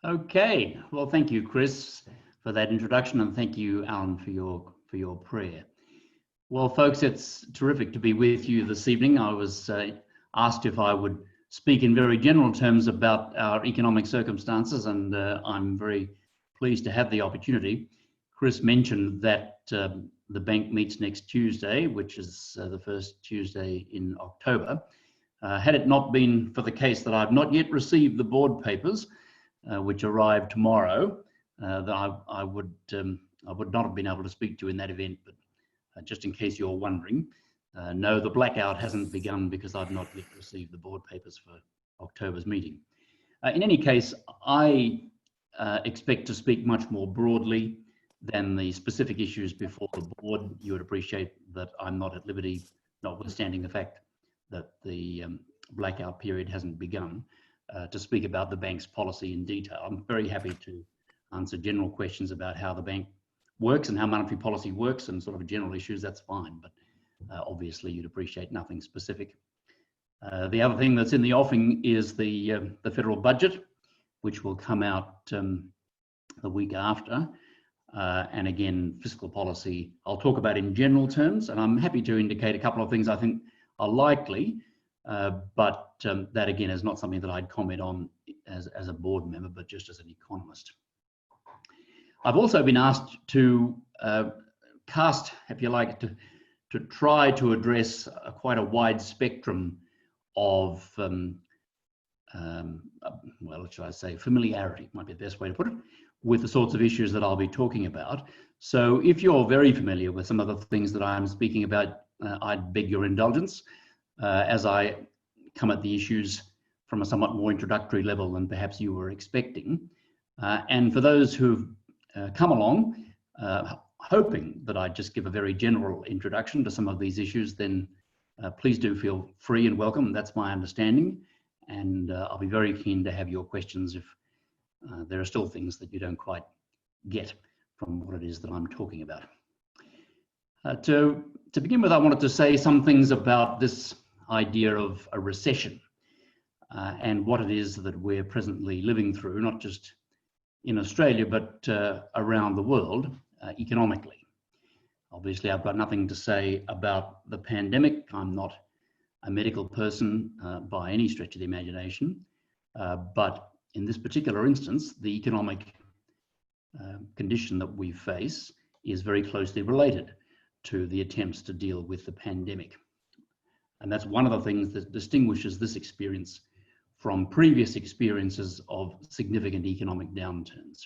Okay, well, thank you, Chris, for that introduction, and thank you, Alan, for your prayer. Well, folks, it's terrific to be with you this evening. I was asked if I would speak in very general terms about our economic circumstances, and I'm very pleased to have the opportunity. Chris mentioned that the bank meets next Tuesday, which is the first Tuesday in October. Had it not been for the case that I've not yet received the board papers, which arrive tomorrow, that I would not have been able to speak to in that event. But just in case you're wondering, no, the blackout hasn't begun because I've not yet received the board papers for October's meeting. In any case, I expect to speak much more broadly than the specific issues before the board. You would appreciate that I'm not at liberty, notwithstanding the fact that the blackout period hasn't begun, to speak about the bank's policy in detail. I'm very happy to answer general questions about how the bank works and how monetary policy works and sort of general issues. That's fine, but obviously you'd appreciate nothing specific. The other thing that's in the offing is the federal budget, which will come out the week after. And again, fiscal policy, I'll talk about in general terms, and I'm happy to indicate a couple of things I think are likely, but that again is not something that I'd comment on as a board member, but just as an economist. I've also been asked to cast, if you like, to try to address quite a wide spectrum of, well, should I say, familiarity, might be the best way to put it, with the sorts of issues that I'll be talking about. So if you're very familiar with some of the things that I'm speaking about, I'd beg your indulgence as I come at the issues from a somewhat more introductory level than perhaps you were expecting. And for those who've come along hoping that I'd just give a very general introduction to some of these issues, then please do feel free and welcome. That's my understanding. And I'll be very keen to have your questions if there are still things that you don't quite get from what it is that I'm talking about. To begin with, I wanted to say some things about this idea of a recession and what it is that we're presently living through, not just in Australia, but around the world economically. Obviously, I've got nothing to say about the pandemic. I'm not a medical person by any stretch of the imagination, but in this particular instance, the economic condition that we face is very closely related to the attempts to deal with the pandemic. And that's one of the things that distinguishes this experience from previous experiences of significant economic downturns.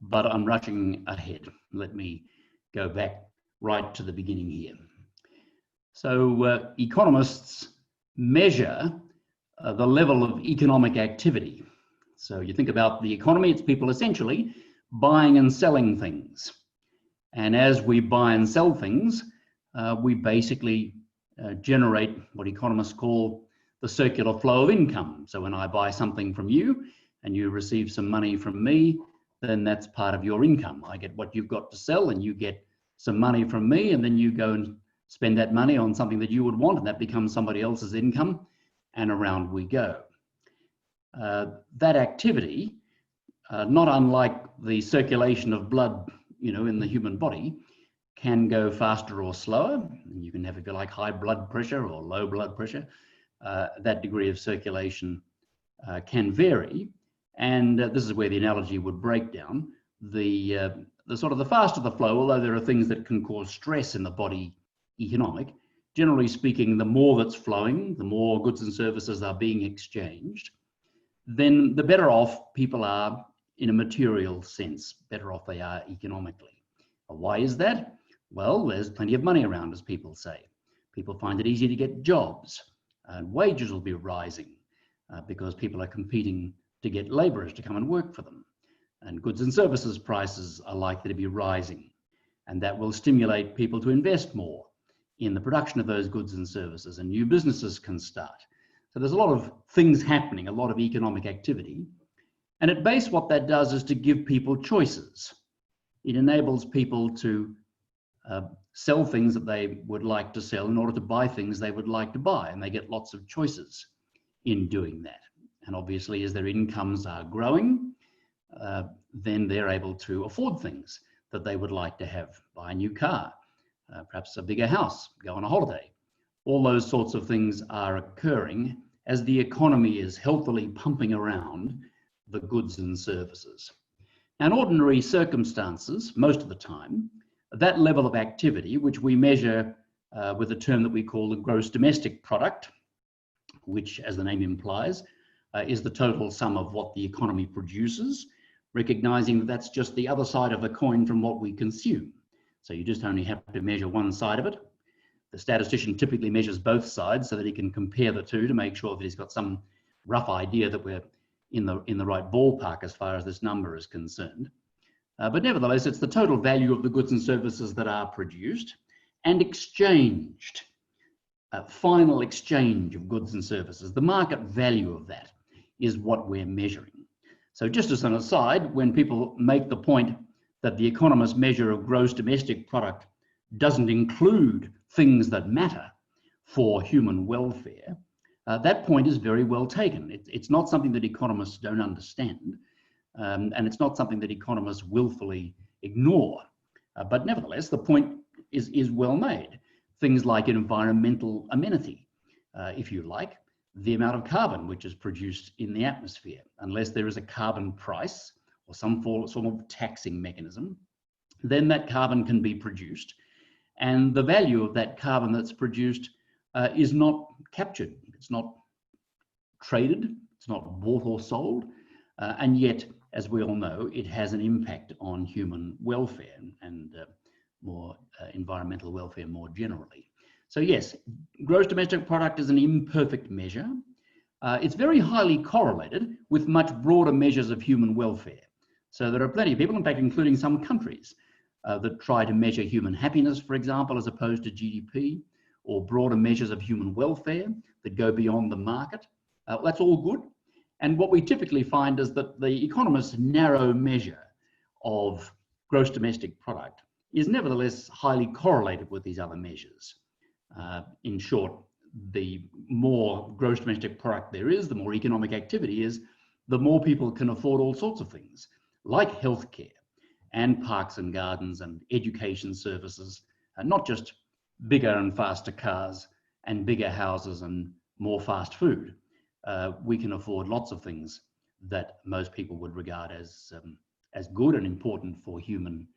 But I'm rushing ahead. Let me go back right to the beginning here. So economists measure the level of economic activity. So you think about the economy, it's people essentially buying and selling things. And as we buy and sell things, we basically generate what economists call the circular flow of income. So when I buy something from you and you receive some money from me, then that's part of your income. I get what you've got to sell and you get some money from me, and then you go and spend that money on something that you would want, and that becomes somebody else's income, and around we go. That activity, not unlike the circulation of blood, in the human body, can go faster or slower. You can have, if you like, high blood pressure or low blood pressure. That degree of circulation can vary. And this is where the analogy would break down. The sort of the faster the flow, although there are things that can cause stress in the body economic, generally speaking, the more that's flowing, the more goods and services are being exchanged, then the better off people are in a material sense, better off they are economically. Why is that? Well, there's plenty of money around, as people say. People find it easy to get jobs, and wages will be rising because people are competing to get labourers to come and work for them. And goods and services prices are likely to be rising, and that will stimulate people to invest more in the production of those goods and services, and new businesses can start. So there's a lot of things happening, a lot of economic activity. And at base, what that does is to give people choices. It enables people to sell things that they would like to sell in order to buy things they would like to buy, and they get lots of choices in doing that. And obviously, as their incomes are growing, then they're able to afford things that they would like to have, buy a new car, perhaps a bigger house, go on a holiday. All those sorts of things are occurring as the economy is healthily pumping around the goods and services. In ordinary circumstances, most of the time, that level of activity, which we measure with a term that we call the gross domestic product, which, as the name implies, is the total sum of what the economy produces, recognizing that that's just the other side of the coin from what we consume. So you just only have to measure one side of it. The statistician typically measures both sides so that he can compare the two to make sure that he's got some rough idea that we're in the right ballpark as far as this number is concerned. But nevertheless, it's the total value of the goods and services that are produced and exchanged. Final exchange of goods and services, the market value of that is what we're measuring. So just as an aside, when people make the point that the economist measure of gross domestic product doesn't include things that matter for human welfare, that point is very well taken. It's not something that economists don't understand, and it's not something that economists willfully ignore. But nevertheless, the point is well made. Things like environmental amenity, if you like, the amount of carbon which is produced in the atmosphere, unless there is a carbon price or some form of taxing mechanism, then that carbon can be produced. And the value of that carbon that's produced is not captured, it's not traded, it's not bought or sold, and yet, as we all know, it has an impact on human welfare and more environmental welfare more generally. So yes, gross domestic product is an imperfect measure. It's very highly correlated with much broader measures of human welfare. So there are plenty of people, in fact, including some countries, that try to measure human happiness, for example, as opposed to GDP, or broader measures of human welfare that go beyond the market. That's all good. And what we typically find is that the economist's narrow measure of gross domestic product is nevertheless highly correlated with these other measures. In short, the more gross domestic product there is, the more economic activity is, the more people can afford all sorts of things, like healthcare and parks and gardens and education services, not just bigger and faster cars and bigger houses and more fast food. We can afford lots of things that most people would regard as good and important for human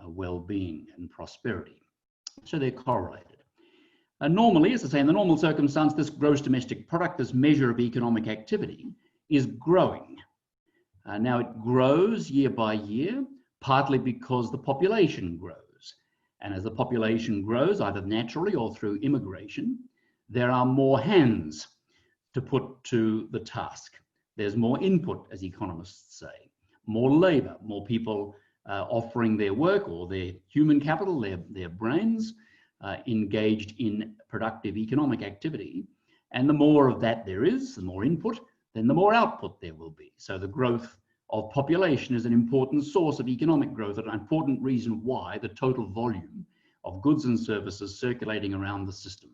well-being and prosperity. So they're correlated. Normally, as I say, in the normal circumstance, this gross domestic product, this measure of economic activity, is growing. Now it grows year by year, partly because the population grows. And as the population grows, either naturally or through immigration, there are more hands to put to the task. There's more input, as economists say, more labor, more people offering their work or their human capital, their brains, engaged in productive economic activity. And the more of that there is, the more input, then the more output there will be. So the growth of population is an important source of economic growth, and an important reason why the total volume of goods and services circulating around the system,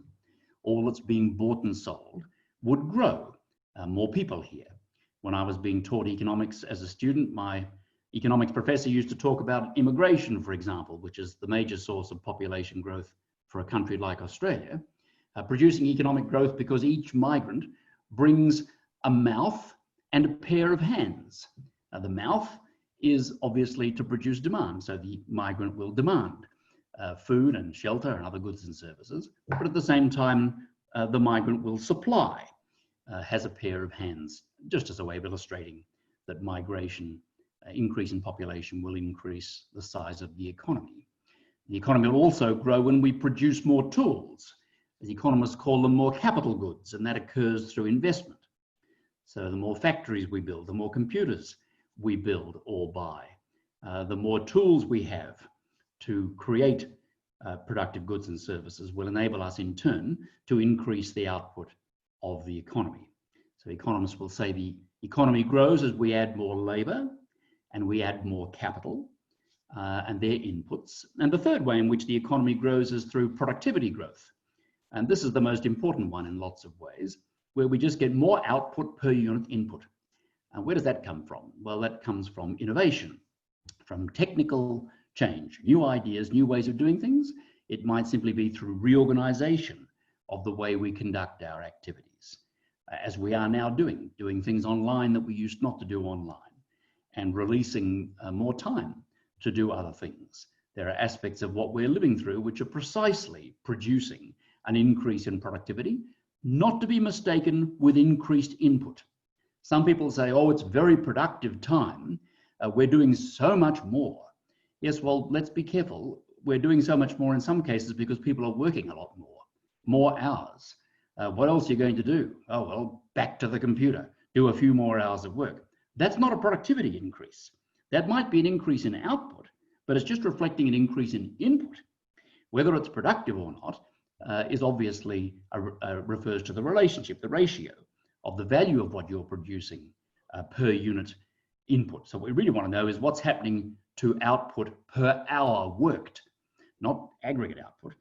all that's being bought and sold, would grow. More people here. When I was being taught economics as a student, my economics professor used to talk about immigration, for example, which is the major source of population growth for a country like Australia, producing economic growth because each migrant brings a mouth and a pair of hands. The mouth is obviously to produce demand, so the migrant will demand food and shelter and other goods and services, but at the same time, the migrant will supply, has a pair of hands, just as a way of illustrating that migration, increase in population will increase the size of the economy. The economy will also grow when we produce more tools. As economists call them, more capital goods, and that occurs through investment. So the more factories we build, the more computers we build or buy, the more tools we have to create productive goods and services will enable us in turn to increase the output of the economy. So economists will say the economy grows as we add more labor and we add more capital and their inputs. And the third way in which the economy grows is through productivity growth. And this is the most important one in lots of ways. where we just get more output per unit input. And where does that come from? Well, that comes from innovation, from technical change, new ideas, new ways of doing things. It might simply be through reorganization of the way we conduct our activities, as we are now doing things online that we used not to do online, and releasing more time to do other things. There are aspects of what we're living through which are precisely producing an increase in productivity, not to be mistaken with increased input. Some people say, oh, it's very productive time. We're doing so much more. Yes, well, let's be careful. We're doing so much more in some cases because people are working a lot more hours. What else are you going to do? Oh, well, back to the computer, do a few more hours of work. That's not a productivity increase. That might be an increase in output, but it's just reflecting an increase in input. Whether it's productive or not is obviously refers to the relationship, the ratio of the value of what you're producing per unit input. So what we really want to know is what's happening to output per hour worked, not aggregate output,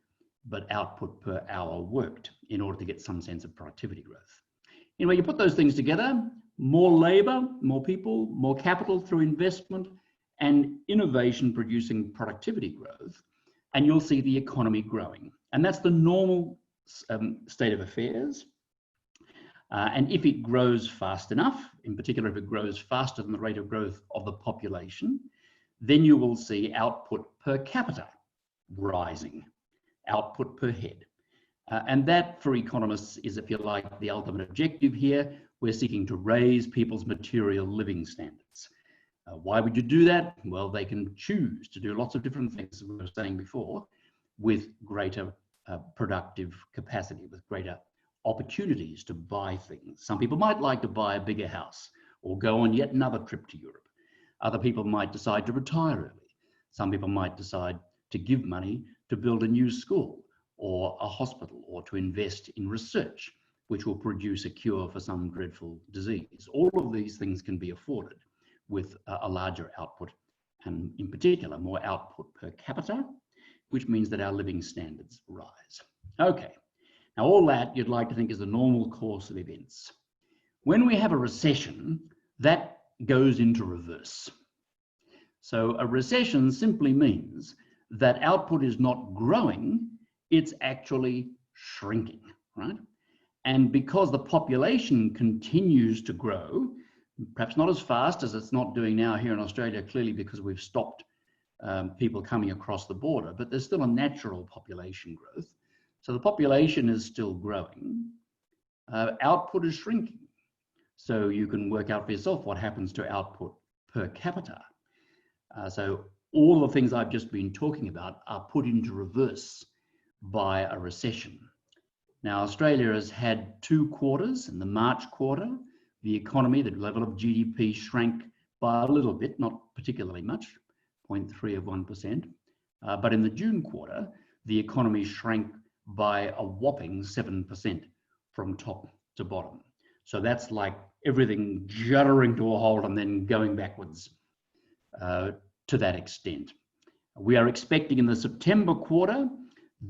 but output per hour worked, in order to get some sense of productivity growth. Anyway, you put those things together, more labor, more people, more capital through investment, and innovation producing productivity growth, and you'll see the economy growing. And that's the normal state of affairs. And if it grows fast enough, in particular if it grows faster than the rate of growth of the population, then you will see output per capita rising, output per head. And that, for economists, is, if you like, the ultimate objective here. We're seeking to raise people's material living standards. Why would you do that? Well, they can choose to do lots of different things, as we were saying before, with greater productive capacity, with greater opportunities to buy things. Some people might like to buy a bigger house or go on yet another trip to Europe. Other people might decide to retire early. Some people might decide to give money to build a new school or a hospital, or to invest in research, which will produce a cure for some dreadful disease. All of these things can be afforded with a larger output, and in particular, more output per capita, which means that our living standards rise. Okay, now all that you'd like to think is the normal course of events. When we have a recession, that goes into reverse. So a recession simply means that output is not growing, it's actually shrinking, right? And because the population continues to grow, perhaps not as fast as it's not doing now here in Australia, clearly because we've stopped people coming across the border, but there's still a natural population growth. So the population is still growing, output is shrinking. So you can work out for yourself what happens to output per capita. So all the things I've just been talking about are put into reverse by a recession. Now, Australia has had 2 quarters. In the March quarter, the economy, the level of GDP shrank by a little bit, not particularly much, 0.3%. But in the June quarter, the economy shrank by a whopping 7% from top to bottom. So that's like everything juddering to a halt and then going backwards to that extent. We are expecting in the September quarter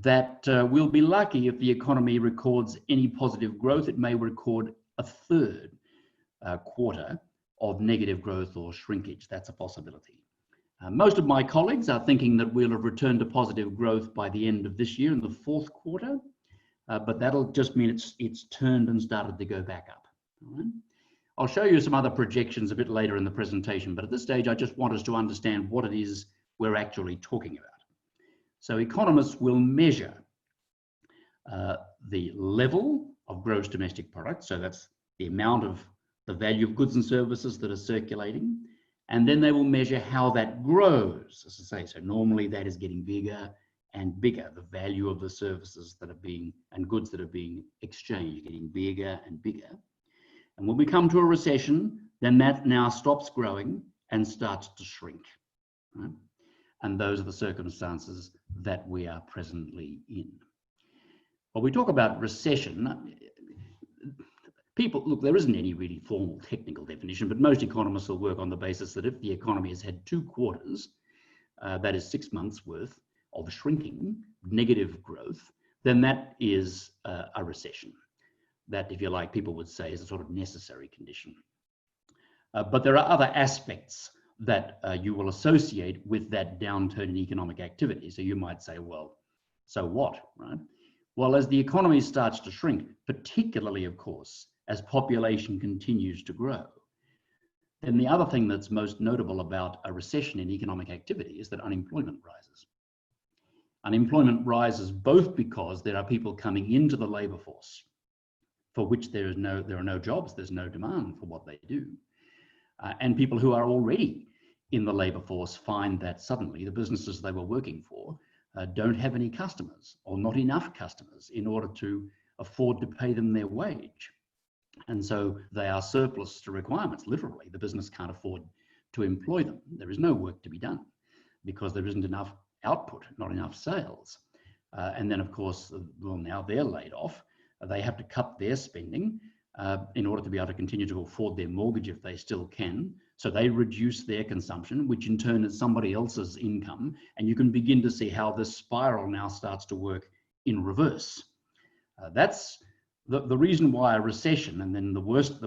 that we'll be lucky if the economy records any positive growth. It may record a third quarter of negative growth or shrinkage. That's a possibility. Most of my colleagues are thinking that we'll have returned to positive growth by the end of this year in the 4th quarter, but that'll just mean it's turned and started to go back up. All right? I'll show you some other projections a bit later in the presentation, but at this stage, I just want us to understand what it is we're actually talking about. So economists will measure the level of gross domestic product, so that's the amount of the value of goods and services that are circulating, and then they will measure how that grows, as I say. So normally that is getting bigger and bigger, the value of the services that are being, and goods that are being exchanged, getting bigger and bigger. And when we come to a recession, then that now stops growing and starts to shrink, right? And those are the circumstances that we are presently in. When we talk about recession, people, look, there isn't any really formal technical definition, but most economists will work on the basis that if the economy has had 2 quarters, that is 6 months worth of shrinking, negative growth, then that is a recession. that, if you like, people would say is a sort of necessary condition. But there are other aspects that you will associate with that downturn in economic activity. So you might say, well, so what, right? Well, as the economy starts to shrink, particularly, of course, as population continues to grow, then the other thing that's most notable about a recession in economic activity is that unemployment rises. Unemployment rises both because there are people coming into the labour force for which there are no jobs, there's no demand for what they do. And people who are already in the labour force find that suddenly the businesses they were working for don't have any customers, or not enough customers, in order to afford to pay them their wage. And so they are surplus to requirements. Literally, the business can't afford to employ them. There is no work to be done because there isn't enough output, not enough sales. And then, of course, well, now they're laid off. They have to cut their spending in order to be able to continue to afford their mortgage if they still can. So they reduce their consumption, which in turn is somebody else's income. And you can begin to see how this spiral now starts to work in reverse. That's the reason why a recession, and then the worst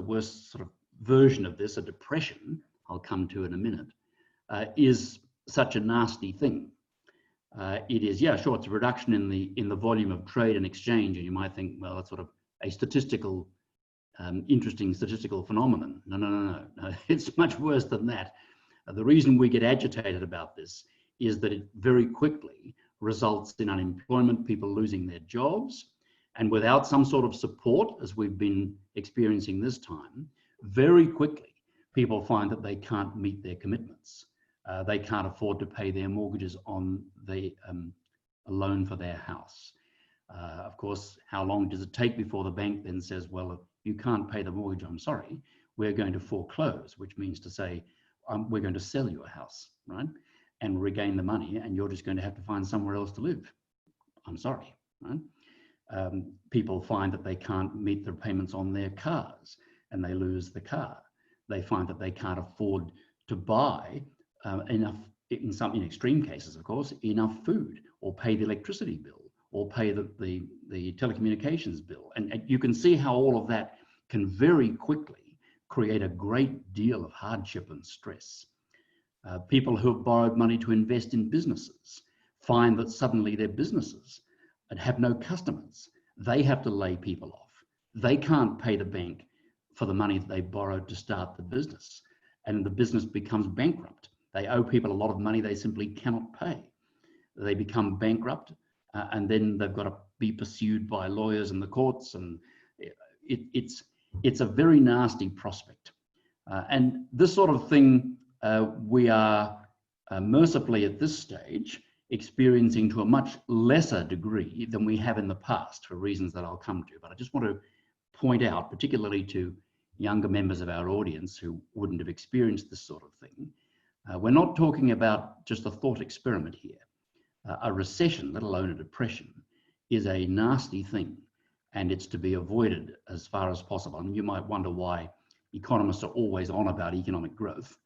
sort of version of this, a depression, I'll come to in a minute, is such a nasty thing. It is, yeah, sure, it's a reduction in the volume of trade and exchange, and you might think, well, that's sort of a interesting statistical phenomenon. No, it's much worse than that. The reason we get agitated about this is that it very quickly results in unemployment, people losing their jobs, and without some sort of support, as we've been experiencing this time, very quickly people find that they can't meet their commitments. They can't afford to pay their mortgages on a loan for their house. Of course, how long does it take before the bank then says, well, if you can't pay the mortgage, I'm sorry, we're going to foreclose, which means to say, we're going to sell your house, right? And regain the money, and you're just going to have to find somewhere else to live. I'm sorry, right? People find that they can't meet the payments on their cars and they lose the car. They find that they can't afford to buy enough, in extreme cases, of course, enough food, or pay the electricity bill, or pay the telecommunications bill. And you can see how all of that can very quickly create a great deal of hardship and stress. People who have borrowed money to invest in businesses find that suddenly their businesses have no customers. They have to lay people off. They can't pay the bank for the money that they borrowed to start the business, and the business becomes bankrupt. They owe people a lot of money they simply cannot pay. They become bankrupt, and then they've got to be pursued by lawyers in the courts, and it's a very nasty prospect. And this sort of thing we are mercifully at this stage experiencing to a much lesser degree than we have in the past, for reasons that I'll come to. But I just want to point out, particularly to younger members of our audience who wouldn't have experienced this sort of thing, we're not talking about just a thought experiment here. A recession, let alone a depression, is a nasty thing, and it's to be avoided as far as possible. And you might wonder why economists are always on about economic growth.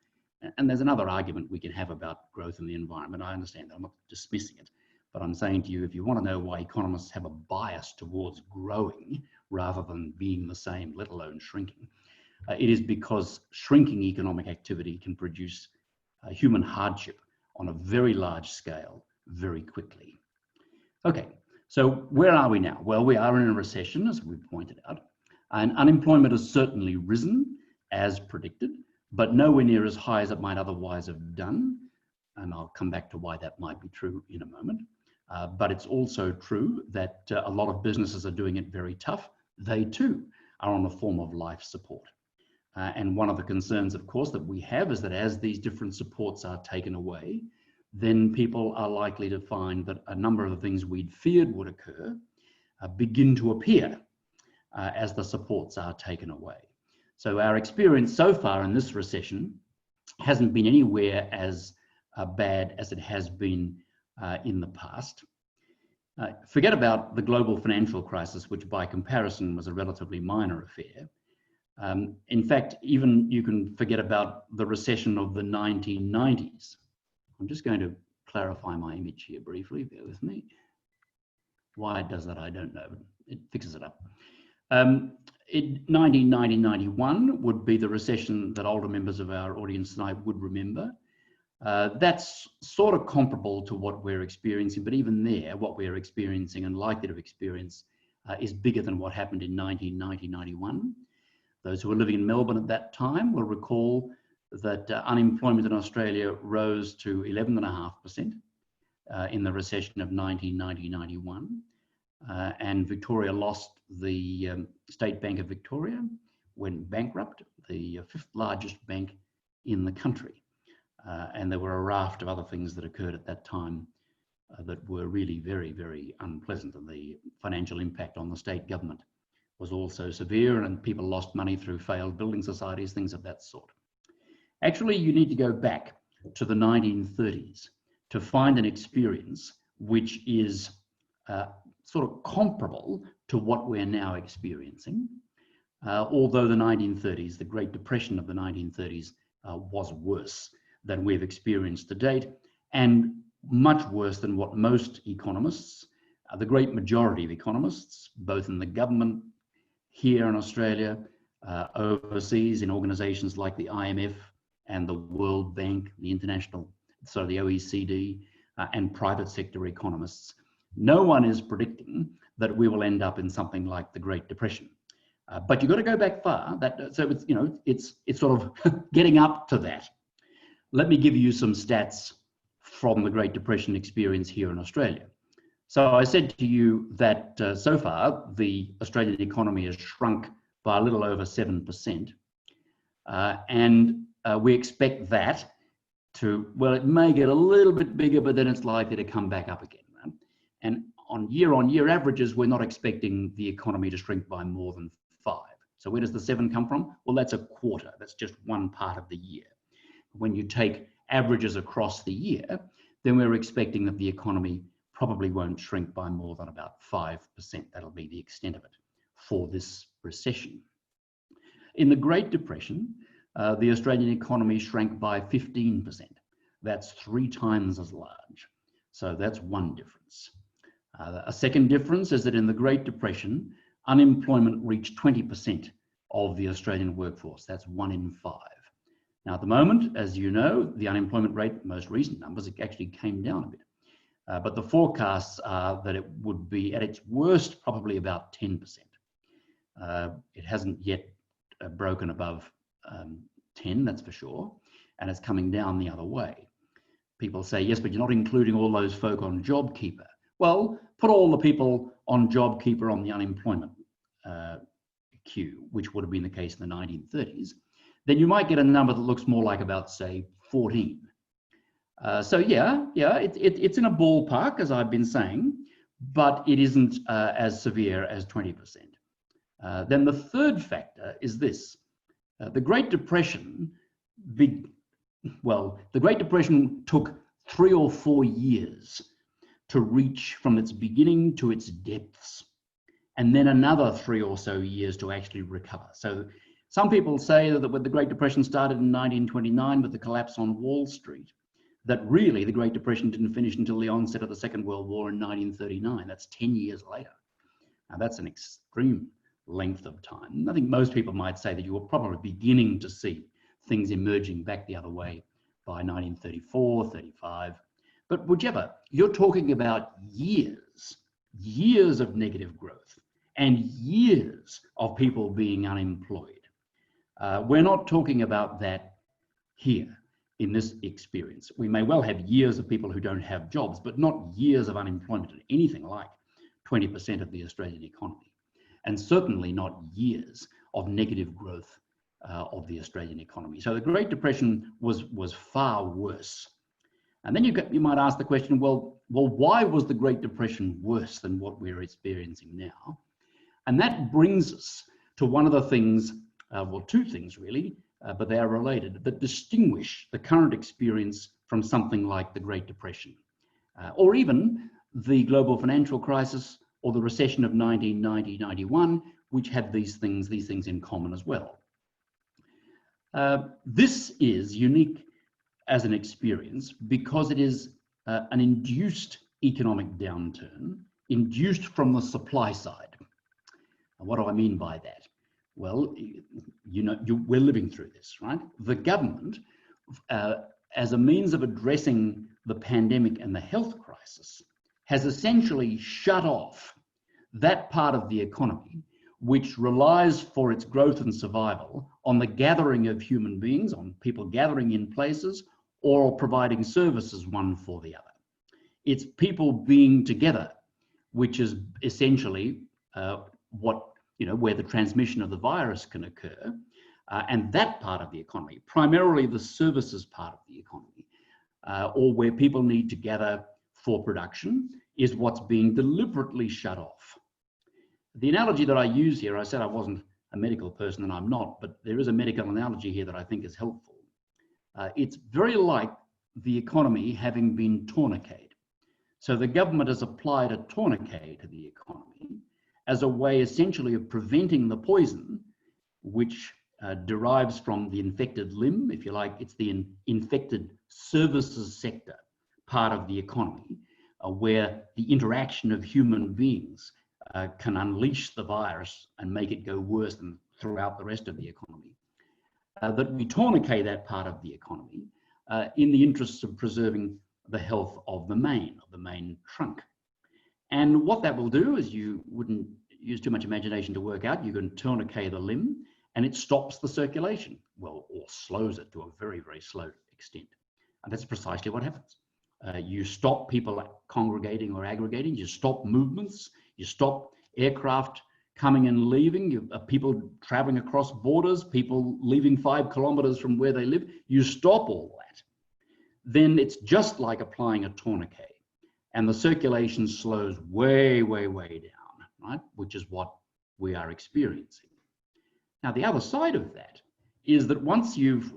And there's another argument we can have about growth in the environment. I understand that, I'm not dismissing it, but I'm saying to you, if you want to know why economists have a bias towards growing rather than being the same, let alone shrinking, it is because shrinking economic activity can produce human hardship on a very large scale very quickly. Okay, so where are we now? Well, we are in a recession, as we pointed out, and unemployment has certainly risen as predicted, but nowhere near as high as it might otherwise have done. And I'll come back to why that might be true in a moment. But it's also true that a lot of businesses are doing it very tough. They too are on a form of life support. And one of the concerns, of course, that we have is that as these different supports are taken away, then people are likely to find that a number of the things we'd feared would occur begin to appear as the supports are taken away. So our experience so far in this recession hasn't been anywhere as bad as it has been in the past. Forget about the global financial crisis, which by comparison was a relatively minor affair. In fact, even you can forget about the recession of the 1990s. I'm just going to clarify my image here briefly, bear with me. Why it does that, I don't know, but it fixes it up. In 1990-91 would be the recession that older members of our audience tonight would remember. That's sort of comparable to what we're experiencing, but even there, what we're experiencing and likely to experience is bigger than what happened in 1990-91. Those who were living in Melbourne at that time will recall that unemployment in Australia rose to 11.5% in the recession of 1990-91. And Victoria lost the State Bank of Victoria, went bankrupt, the fifth largest bank in the country. And there were a raft of other things that occurred at that time that were really very, very unpleasant. And the financial impact on the state government was also severe, and people lost money through failed building societies, things of that sort. Actually, you need to go back to the 1930s to find an experience which is sort of comparable to what we're now experiencing. Although the 1930s, the Great Depression of the 1930s, was worse than we've experienced to date, and much worse than what most economists, the great majority of economists, both in the government here in Australia, overseas in organizations like the IMF and the World Bank, the the OECD, and private sector economists, no one is predicting that we will end up in something like the Great Depression. But you've got to go back far. So it's, you know, it's sort of getting up to that. Let me give you some stats from the Great Depression experience here in Australia. So I said to you that so far the Australian economy has shrunk by a little over 7%, and we expect that to, well, it may get a little bit bigger, but then it's likely to come back up again. Right? And on year averages, we're not expecting the economy to shrink by more than 5. So where does the 7 come from? Well, that's a quarter. That's just one part of the year. When you take averages across the year, then we're expecting that the economy probably won't shrink by more than about 5%. That'll be the extent of it for this recession. In the Great Depression, the Australian economy shrank by 15%. That's 3 times as large. So that's one difference. A second difference is that in the Great Depression, unemployment reached 20% of the Australian workforce. That's 1 in 5. Now, at the moment, as you know, the unemployment rate, most recent numbers, it actually came down a bit. But the forecasts are that it would be at its worst probably about 10%. It hasn't yet broken above 10, that's for sure, and it's coming down the other way. People say, yes, but you're not including all those folk on JobKeeper. Well, put all the people on JobKeeper on the unemployment queue, which would have been the case in the 1930s, then you might get a number that looks more like about, say, 14. So yeah, it's in a ballpark, as I've been saying, but it isn't as severe as 20%. Then the third factor is this. The Great Depression, the Great Depression took 3 or 4 years to reach from its beginning to its depths, and then another 3 or so years to actually recover. So some people say that when the Great Depression started in 1929 with the collapse on Wall Street, that really the Great Depression didn't finish until the onset of the Second World War in 1939. That's 10 years later. Now that's an extreme length of time. I think most people might say that you were probably beginning to see things emerging back the other way by 1934, 35. But whichever, you're talking about years of negative growth and years of people being unemployed. We're not talking about that here in this experience. We may well have years of people who don't have jobs, but not years of unemployment at anything like 20% of the Australian economy, and certainly not years of negative growth of the Australian economy. So the Great Depression was far worse. And then you might ask the question, well, why was the Great Depression worse than what we're experiencing now? And that brings us to one of the things, well, 2 things really, but they are related, that distinguish the current experience from something like the Great Depression, or even the global financial crisis or the recession of 1990-91, which had these things in common as well. This is unique as an experience because it is an induced economic downturn, induced from the supply side. And what do I mean by that? Well, we're living through this, right? The government, as a means of addressing the pandemic and the health crisis, has essentially shut off that part of the economy which relies for its growth and survival on the gathering of human beings, on people gathering in places, or providing services one for the other. It's people being together, which is essentially where the transmission of the virus can occur. And that part of the economy, primarily the services part of the economy, or where people need to gather for production, is what's being deliberately shut off. The analogy that I use here, I said I wasn't a medical person and I'm not, but there is a medical analogy here that I think is helpful. It's very like the economy having been tourniqueted. So the government has applied a tourniquet to the economy as a way essentially of preventing the poison, which derives from the infected limb, if you like. It's the infected services sector part of the economy, where the interaction of human beings can unleash the virus and make it go worse than throughout the rest of the economy. That we tourniquet that part of the economy in the interests of preserving the health of the main trunk. And what that will do is, you wouldn't use too much imagination to work out, you can tourniquet the limb and it stops the circulation, well, or slows it to a very, very slow extent. And that's precisely what happens. You stop people congregating or aggregating, you stop movements, you stop aircraft coming and leaving, people traveling across borders, people leaving 5 kilometers from where they live, you stop all that. Then it's just like applying a tourniquet, and the circulation slows way, way, way down, right? Which is what we are experiencing. Now, the other side of that is that once you've,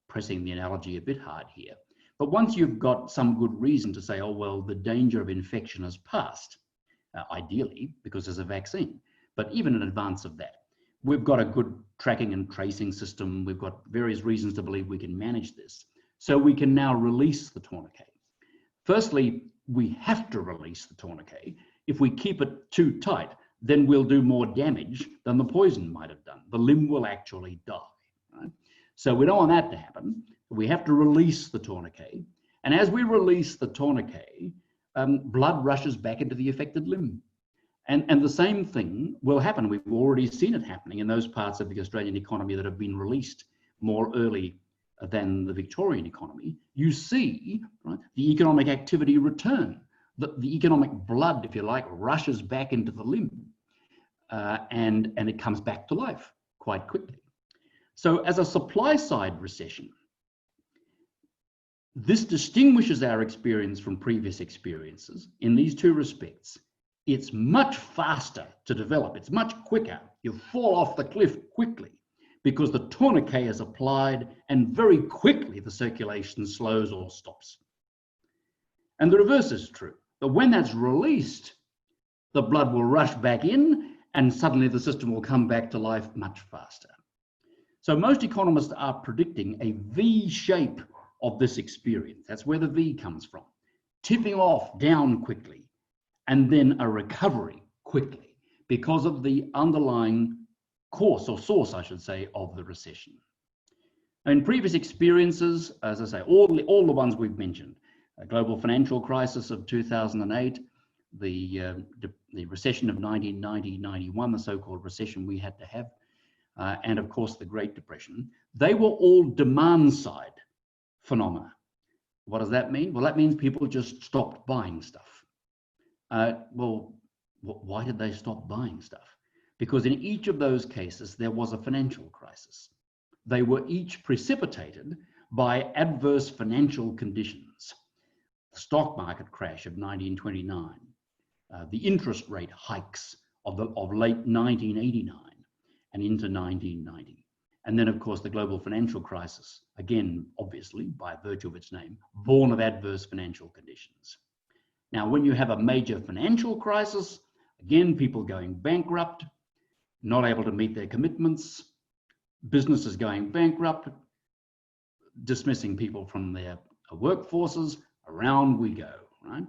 pressing the analogy a bit hard here, but once you've got some good reason to say, oh, well, the danger of infection has passed, ideally, because there's a vaccine, but even in advance of that, we've got a good tracking and tracing system. We've got various reasons to believe we can manage this. So we can now release the tourniquet. Firstly, we have to release the tourniquet. If we keep it too tight, then we'll do more damage than the poison might have done. The limb will actually die, right? So we don't want that to happen. We have to release the tourniquet. And as we release the tourniquet, blood rushes back into the affected limb. And the same thing will happen. We've already seen it happening in those parts of the Australian economy that have been released more early than the Victorian economy. You see, right, the economic activity return. The economic blood, if you like, rushes back into the limb, and it comes back to life quite quickly. So as a supply side recession, this distinguishes our experience from previous experiences in these two respects. It's much faster to develop. It's much quicker. You fall off the cliff quickly because the tourniquet is applied and very quickly the circulation slows or stops. And the reverse is true. But when that's released, the blood will rush back in and suddenly the system will come back to life much faster. So most economists are predicting a V shape of this experience. That's where the V comes from. Tipping off down quickly and then a recovery quickly because of the underlying course, or source, I should say, of the recession. In previous experiences, as I say, all the ones we've mentioned, a global financial crisis of 2008, the recession of 1990-91, the so-called recession we had to have, and of course the Great Depression, they were all demand side phenomena. What does that mean? Well, that means people just stopped buying stuff. Well, why did they stop buying stuff? Because in each of those cases, there was a financial crisis. They were each precipitated by adverse financial conditions. The stock market crash of 1929, the interest rate hikes of late 1989 and into 1990. And then, of course, the global financial crisis, again, obviously, by virtue of its name, born of adverse financial conditions. Now, when you have a major financial crisis, again, people going bankrupt, not able to meet their commitments, businesses going bankrupt, dismissing people from their workforces, around we go, right?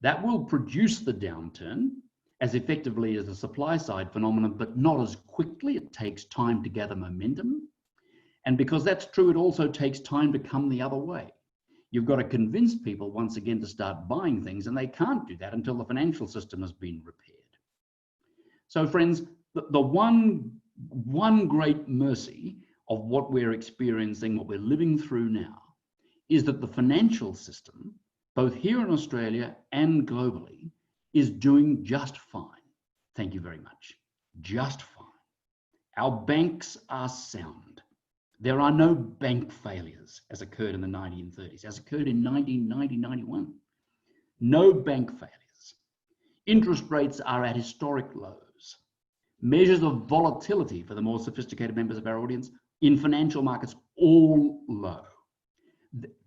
That will produce the downturn, as effectively as the supply side phenomenon, but not as quickly. It takes time to gather momentum. And because that's true, it also takes time to come the other way. You've got to convince people once again to start buying things, and they can't do that until the financial system has been repaired. So friends, the one great mercy of what we're experiencing, what we're living through now, is that the financial system, both here in Australia and globally, is doing just fine. Thank you very much. Just fine. Our banks are sound. There are no bank failures as occurred in the 1930s, as occurred in 1990-91. No bank failures. Interest rates are at historic lows. Measures of volatility for the more sophisticated members of our audience in financial markets, all low.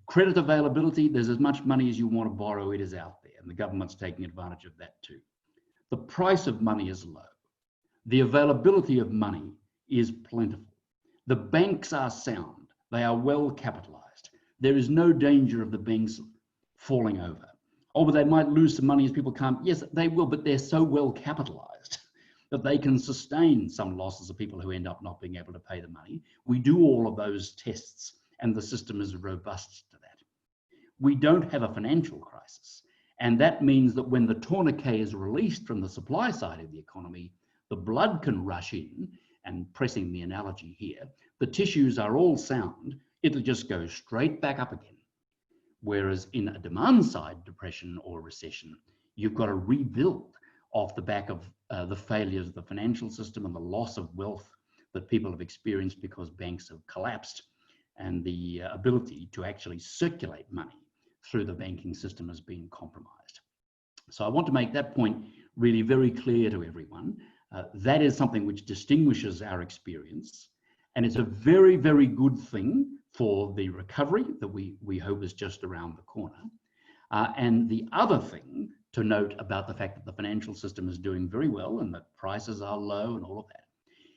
Credit availability, there's as much money as you want to borrow, it is out there, and the government's taking advantage of that too. The price of money is low. The availability of money is plentiful. The banks are sound. They are well capitalized. There is no danger of the banks falling over. Oh, but they might lose some money as people can't. Yes, they will, but they're so well capitalized that they can sustain some losses of people who end up not being able to pay the money. We do all of those tests, and the system is robust to that. We don't have a financial crisis. And that means that when the tourniquet is released from the supply side of the economy, the blood can rush in, and pressing the analogy here, the tissues are all sound, it'll just go straight back up again. Whereas in a demand side depression or recession, you've got to rebuild off the back of the failures of the financial system and the loss of wealth that people have experienced because banks have collapsed, and the ability to actually circulate money through the banking system has been compromised. So I want to make that point really very clear to everyone. That is something which distinguishes our experience, and it's a very, very good thing for the recovery that we hope is just around the corner. And the other thing to note about the fact that the financial system is doing very well and that prices are low and all of that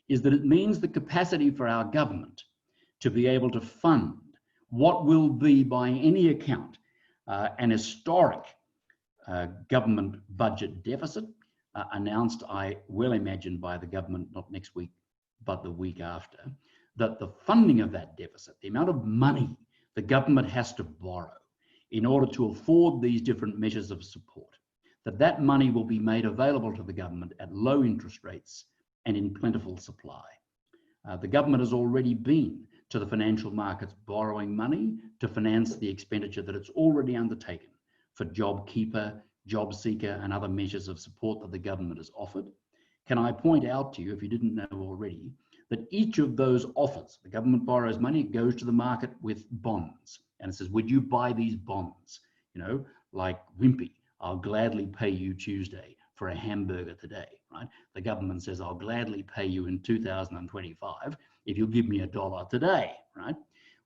is that it means the capacity for our government to be able to fund what will be, by any account, an historic government budget deficit announced, I well imagine, by the government, not next week, but the week after, that the funding of that deficit, the amount of money the government has to borrow in order to afford these different measures of support, that money will be made available to the government at low interest rates and in plentiful supply. The government has already been to the financial markets borrowing money to finance the expenditure that it's already undertaken for JobKeeper, JobSeeker, and other measures of support that the government has offered. Can I point out to you, if you didn't know already, that each of those offers, the government borrows money, it goes to the market with bonds, and it says, would you buy these bonds? You know, like Wimpy, I'll gladly pay you Tuesday for a hamburger today, right? The government says, I'll gladly pay you in 2025 if you'll give me $1 today, right?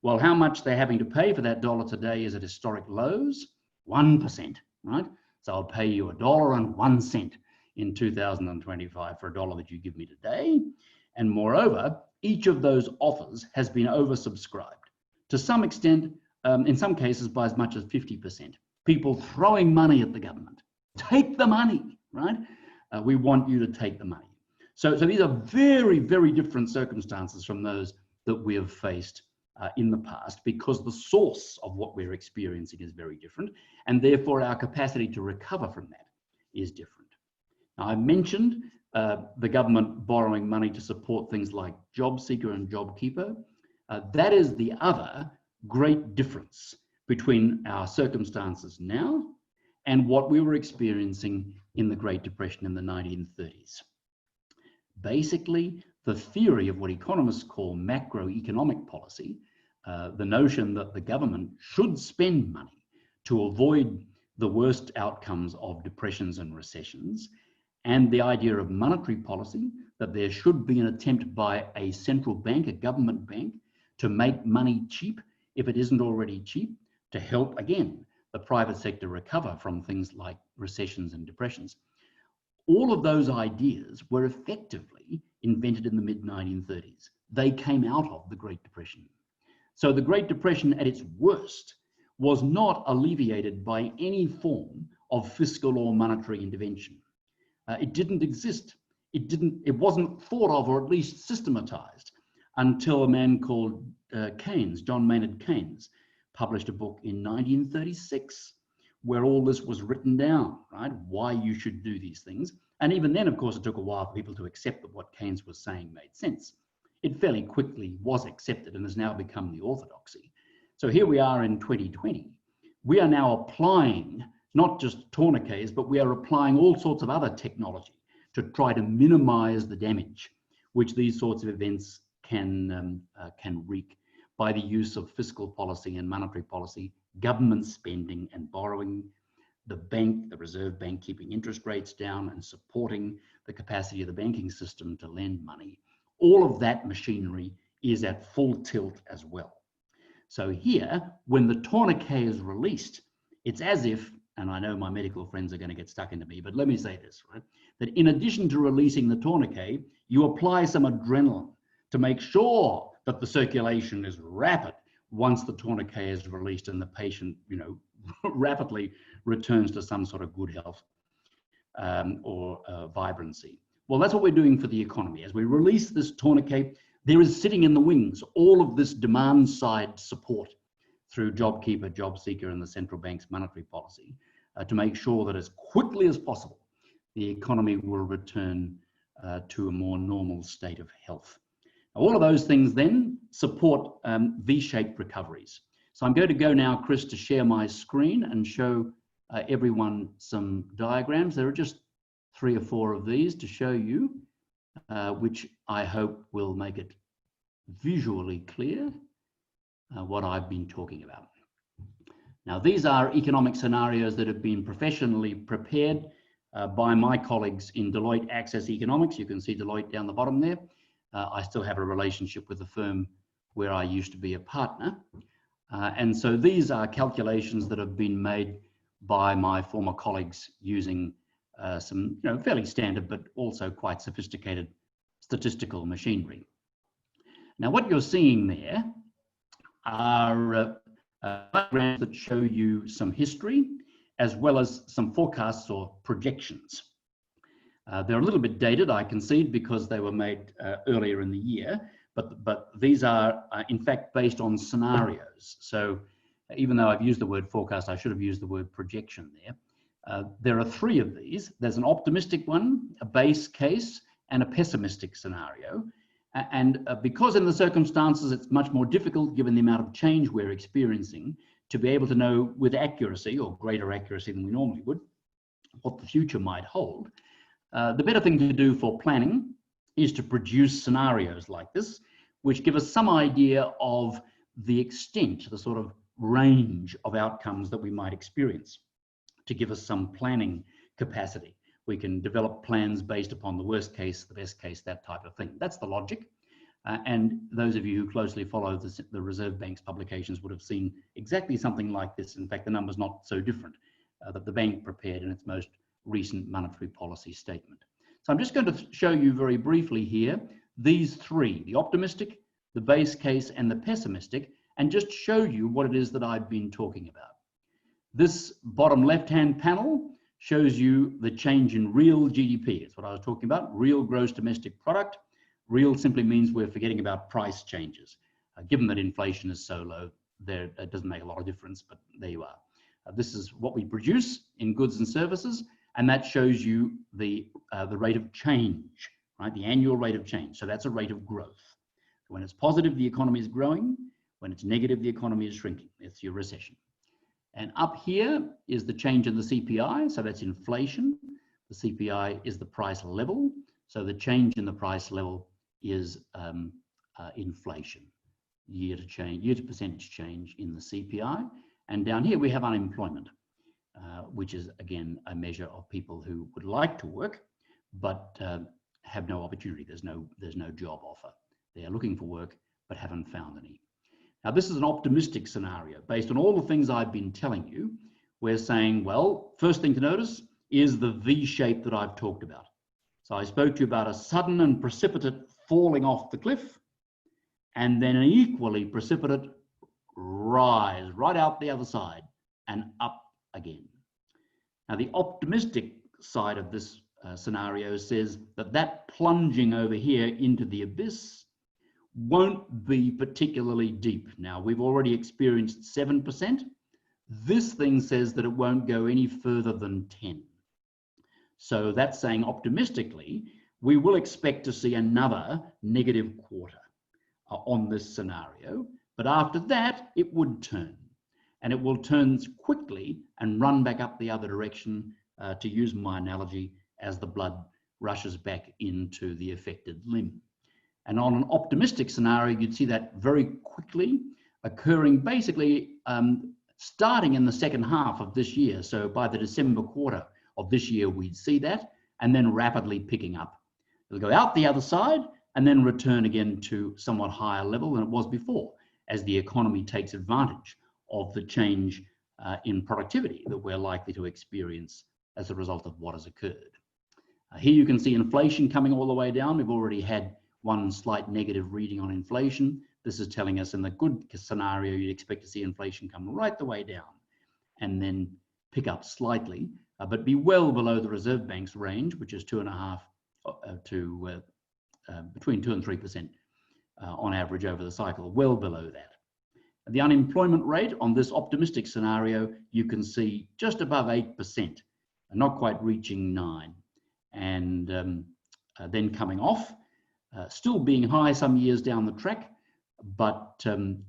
Well, how much they're having to pay for that dollar today is at historic lows, 1%, right? So I'll pay you $1.01 in 2025 for a dollar that you give me today. And moreover, each of those offers has been oversubscribed to some extent, in some cases by as much as 50%. People throwing money at the government. Take the money, right? We want you to take the money. So these are very, very different circumstances from those that we have faced in the past, because the source of what we're experiencing is very different, and therefore our capacity to recover from that is different. Now, I mentioned the government borrowing money to support things like JobSeeker and JobKeeper. That is the other great difference between our circumstances now and what we were experiencing in the Great Depression in the 1930s. Basically, the theory of what economists call macroeconomic policy, the notion that the government should spend money to avoid the worst outcomes of depressions and recessions, and the idea of monetary policy, that there should be an attempt by a central bank, a government bank, to make money cheap if it isn't already cheap, to help, again, the private sector recover from things like recessions and depressions. All of those ideas were effectively invented in the mid-1930s. They came out of the Great Depression. So the Great Depression at its worst was not alleviated by any form of fiscal or monetary intervention. It didn't exist. It wasn't thought of, or at least systematized, until a man called Keynes, John Maynard Keynes, published a book in 1936 where all this was written down, right? Why you should do these things. And even then, of course, it took a while for people to accept that what Keynes was saying made sense. It fairly quickly was accepted and has now become the orthodoxy. So here we are in 2020. We are now applying not just tourniquets, but we are applying all sorts of other technology to try to minimize the damage which these sorts of events can wreak by the use of fiscal policy and monetary policy, government spending and borrowing, the Reserve Bank keeping interest rates down and supporting the capacity of the banking system to lend money. All of that machinery is at full tilt as well. So here, when the tourniquet is released, it's as if, and I know my medical friends are going to get stuck into me, but let me say this, right? That in addition to releasing the tourniquet, you apply some adrenaline to make sure that the circulation is rapid once the tourniquet is released and the patient, rapidly returns to some sort of good health or vibrancy. Well, that's what we're doing for the economy. As we release this tourniquet, there is sitting in the wings all of this demand side support through JobKeeper, JobSeeker, and the central bank's monetary policy to make sure that as quickly as possible, the economy will return to a more normal state of health. All of those things then support V-shaped recoveries. So I'm going to go now, Chris, to share my screen and show everyone some diagrams. There are just 3 or 4 of these to show you, which I hope will make it visually clear what I've been talking about. Now, these are economic scenarios that have been professionally prepared by my colleagues in Deloitte Access Economics. You can see Deloitte down the bottom there. I still have a relationship with the firm where I used to be a partner. And so these are calculations that have been made by my former colleagues using some fairly standard but also quite sophisticated statistical machinery. Now, what you're seeing there are diagrams that show you some history as well as some forecasts or projections. They're a little bit dated, I concede, because they were made earlier in the year, but these are in fact based on scenarios. So even though I've used the word forecast, I should have used the word projection there. There are 3 of these. There's an optimistic one, a base case, and a pessimistic scenario. And because in the circumstances it's much more difficult, given the amount of change we're experiencing, to be able to know with accuracy, or greater accuracy than we normally would, what the future might hold, the better thing to do for planning is to produce scenarios like this, which give us some idea of the extent, the sort of range of outcomes that we might experience, to give us some planning capacity. We can develop plans based upon the worst case, the best case, that type of thing. That's the logic. And those of you who closely follow the Reserve Bank's publications would have seen exactly something like this. In fact, the number's not so different that the bank prepared in its most recent monetary policy statement. So I'm just going to show you very briefly here these 3, the optimistic, the base case, and the pessimistic, and just show you what it is that I've been talking about. This bottom left-hand panel shows you the change in real GDP. It's what I was talking about, real gross domestic product. Real simply means we're forgetting about price changes. Given that inflation is so low, it doesn't make a lot of difference, but there you are. This is what we produce in goods and services, and that shows you the rate of change, right? The annual rate of change. So that's a rate of growth. When it's positive, the economy is growing. When it's negative, the economy is shrinking. It's your recession. And up here is the change in the CPI, so that's inflation. The CPI is the price level, so the change in the price level is inflation, year to percentage change in the CPI. And down here we have unemployment, which is again a measure of people who would like to work but have no opportunity. There's no job offer. They are looking for work but haven't found any. Now, this is an optimistic scenario. Based on all the things I've been telling you, we're saying, well, first thing to notice is the V shape that I've talked about. So I spoke to you about a sudden and precipitate falling off the cliff, and then an equally precipitate rise right out the other side and up again. Now, the optimistic side of this scenario says that that plunging over here into the abyss won't be particularly deep. Now, we've already experienced 7%. This thing says that it won't go any further than 10. So that's saying optimistically, we will expect to see another negative quarter on this scenario. But after that, it would turn. And it will turn quickly and run back up the other direction, to use my analogy, as the blood rushes back into the affected limb. And on an optimistic scenario, you'd see that very quickly occurring basically starting in the second half of this year. So by the December quarter of this year, we'd see that, and then rapidly picking up. It'll go out the other side and then return again to somewhat higher level than it was before, as the economy takes advantage of the change in productivity that we're likely to experience as a result of what has occurred. Here you can see inflation coming all the way down. We've already had one slight negative reading on inflation. This is telling us in the good scenario, you'd expect to see inflation come right the way down and then pick up slightly, but be well below the Reserve Bank's range, which is 2.5 to between 2 and 3% on average over the cycle, well below that. The unemployment rate on this optimistic scenario, you can see just above 8%, not quite reaching 9%, and then coming off, still being high some years down the track, but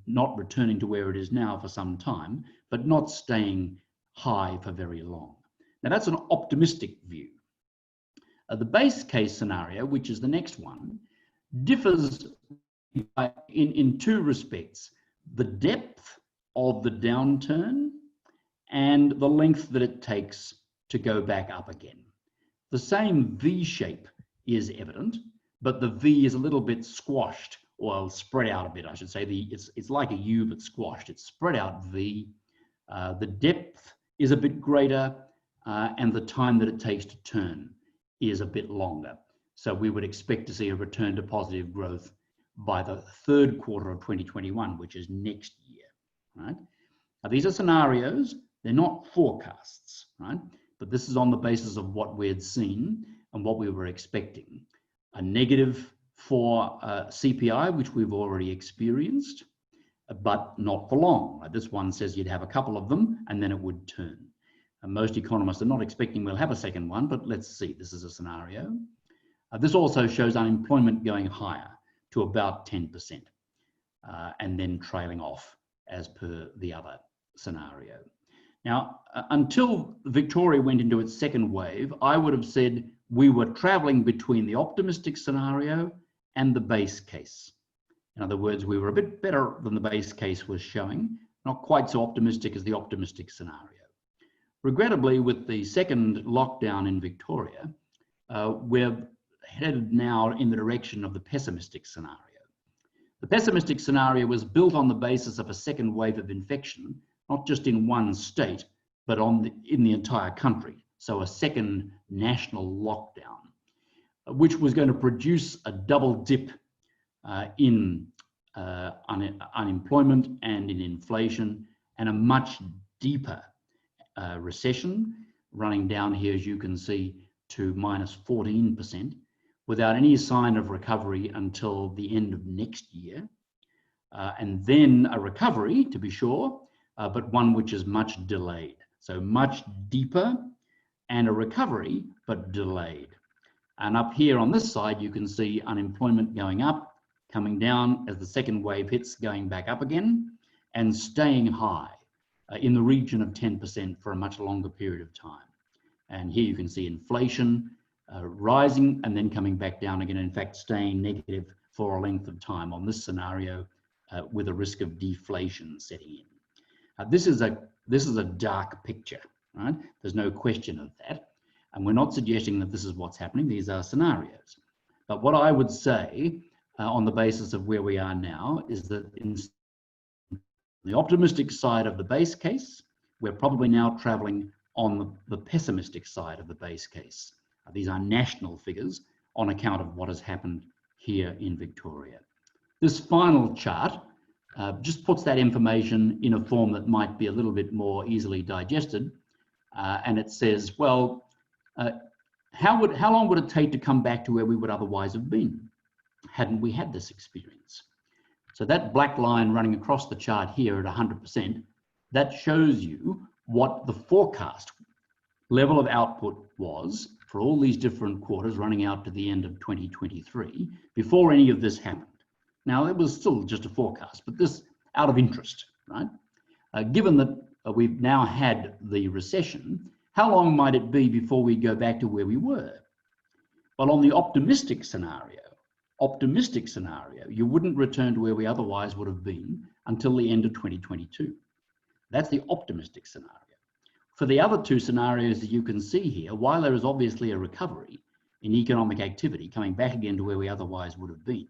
not returning to where it is now for some time, but not staying high for very long. Now that's an optimistic view. The base case scenario, which is the next one, differs in two respects: the depth of the downturn and the length that it takes to go back up again. The same V shape is evident, but the V is a little bit squashed, or spread out a bit, I should say. It's like a U, but squashed. It's spread out V. The depth is a bit greater, and the time that it takes to turn is a bit longer. So we would expect to see a return to positive growth by the third quarter of 2021, which is next year, right? Now, these are scenarios, they're not forecasts, right? But this is on the basis of what we had seen and what we were expecting. A negative for CPI, which we've already experienced, but not for long. Right? This one says you'd have a couple of them and then it would turn. And most economists are not expecting we'll have a second one, but let's see, this is a scenario. This also shows unemployment going higher to about 10%, and then trailing off as per the other scenario. Now, until Victoria went into its second wave, I would have said we were traveling between the optimistic scenario and the base case. In other words, we were a bit better than the base case was showing, not quite so optimistic as the optimistic scenario. Regrettably, with the second lockdown in Victoria, we're headed now in the direction of the pessimistic scenario. The pessimistic scenario was built on the basis of a second wave of infection, not just in one state, but in the entire country. So a second national lockdown, which was going to produce a double dip in unemployment and in inflation, and a much deeper recession, running down here, as you can see, to minus 14%, without any sign of recovery until the end of next year. And then a recovery, to be sure, but one which is much delayed. So much deeper, and a recovery, but delayed. And up here on this side, you can see unemployment going up, coming down as the second wave hits, going back up again, and staying high in the region of 10% for a much longer period of time. And here you can see inflation rising and then coming back down again, in fact, staying negative for a length of time on this scenario, with a risk of deflation setting in. This is a dark picture, right? There's no question of that. And we're not suggesting that this is what's happening. These are scenarios. But what I would say on the basis of where we are now is that in the optimistic side of the base case, we're probably now traveling on the pessimistic side of the base case. These are national figures on account of what has happened here in Victoria. This final chart just puts that information in a form that might be a little bit more easily digested. And it says, well, how long would it take to come back to where we would otherwise have been hadn't we had this experience? So that black line running across the chart here at 100%, that shows you what the forecast level of output was for all these different quarters running out to the end of 2023 before any of this happened. Now, it was still just a forecast, but this out of interest, right? Given that we've now had the recession, how long might it be before we go back to where we were? Well, on the optimistic scenario, you wouldn't return to where we otherwise would have been until the end of 2022. That's the optimistic scenario. For the other two scenarios that you can see here, while there is obviously a recovery in economic activity coming back again to where we otherwise would have been,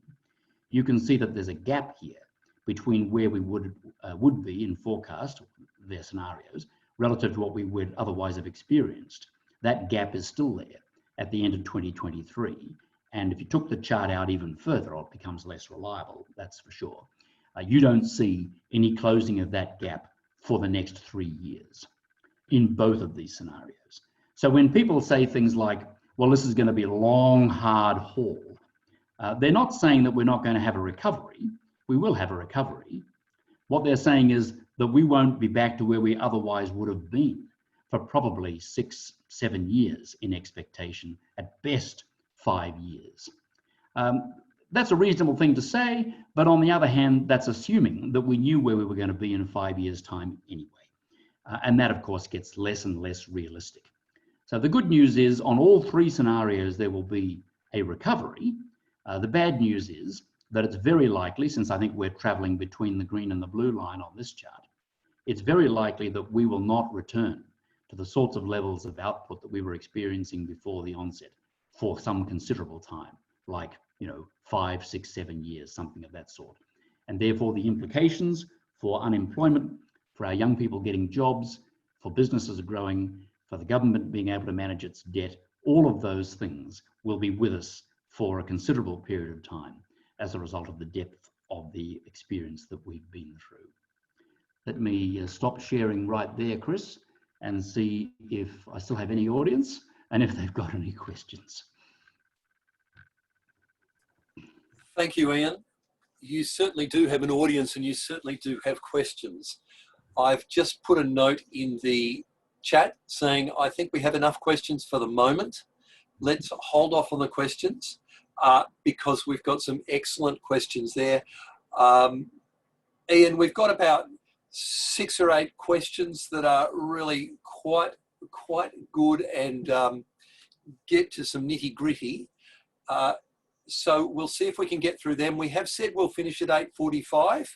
you can see that there's a gap here between where we would be in forecast, their scenarios, relative to what we would otherwise have experienced. That gap is still there at the end of 2023. And if you took the chart out even further, it becomes less reliable, that's for sure. You don't see any closing of that gap for the next 3 years in both of these scenarios. So when people say things like, well, this is going to be a long, hard haul, they're not saying that we're not going to have a recovery. We will have a recovery. What they're saying is that we won't be back to where we otherwise would have been for probably 6, 7 years in expectation, at best 5 years. That's a reasonable thing to say, but on the other hand, that's assuming that we knew where we were going to be in 5 years' time anyway. And that, of course, gets less and less realistic. So the good news is on all three scenarios, there will be a recovery. The bad news is that it's very likely, since I think we're traveling between the green and the blue line on this chart, it's very likely that we will not return to the sorts of levels of output that we were experiencing before the onset for some considerable time, like 5, 6, 7 years, something of that sort. And therefore the implications for unemployment, for our young people getting jobs, for businesses growing, for the government being able to manage its debt, all of those things will be with us for a considerable period of time as a result of the depth of the experience that we've been through. Let me stop sharing right there, Chris, and see if I still have any audience and if they've got any questions. Thank you, Ian. You certainly do have an audience and you certainly do have questions. I've just put a note in the chat saying I think we have enough questions for the moment. Let's hold off on the questions because we've got some excellent questions there. Ian, we've got about 6 or 8 questions that are really quite good and get to some nitty gritty. So we'll see if we can get through them. We have said we'll finish at 8:45.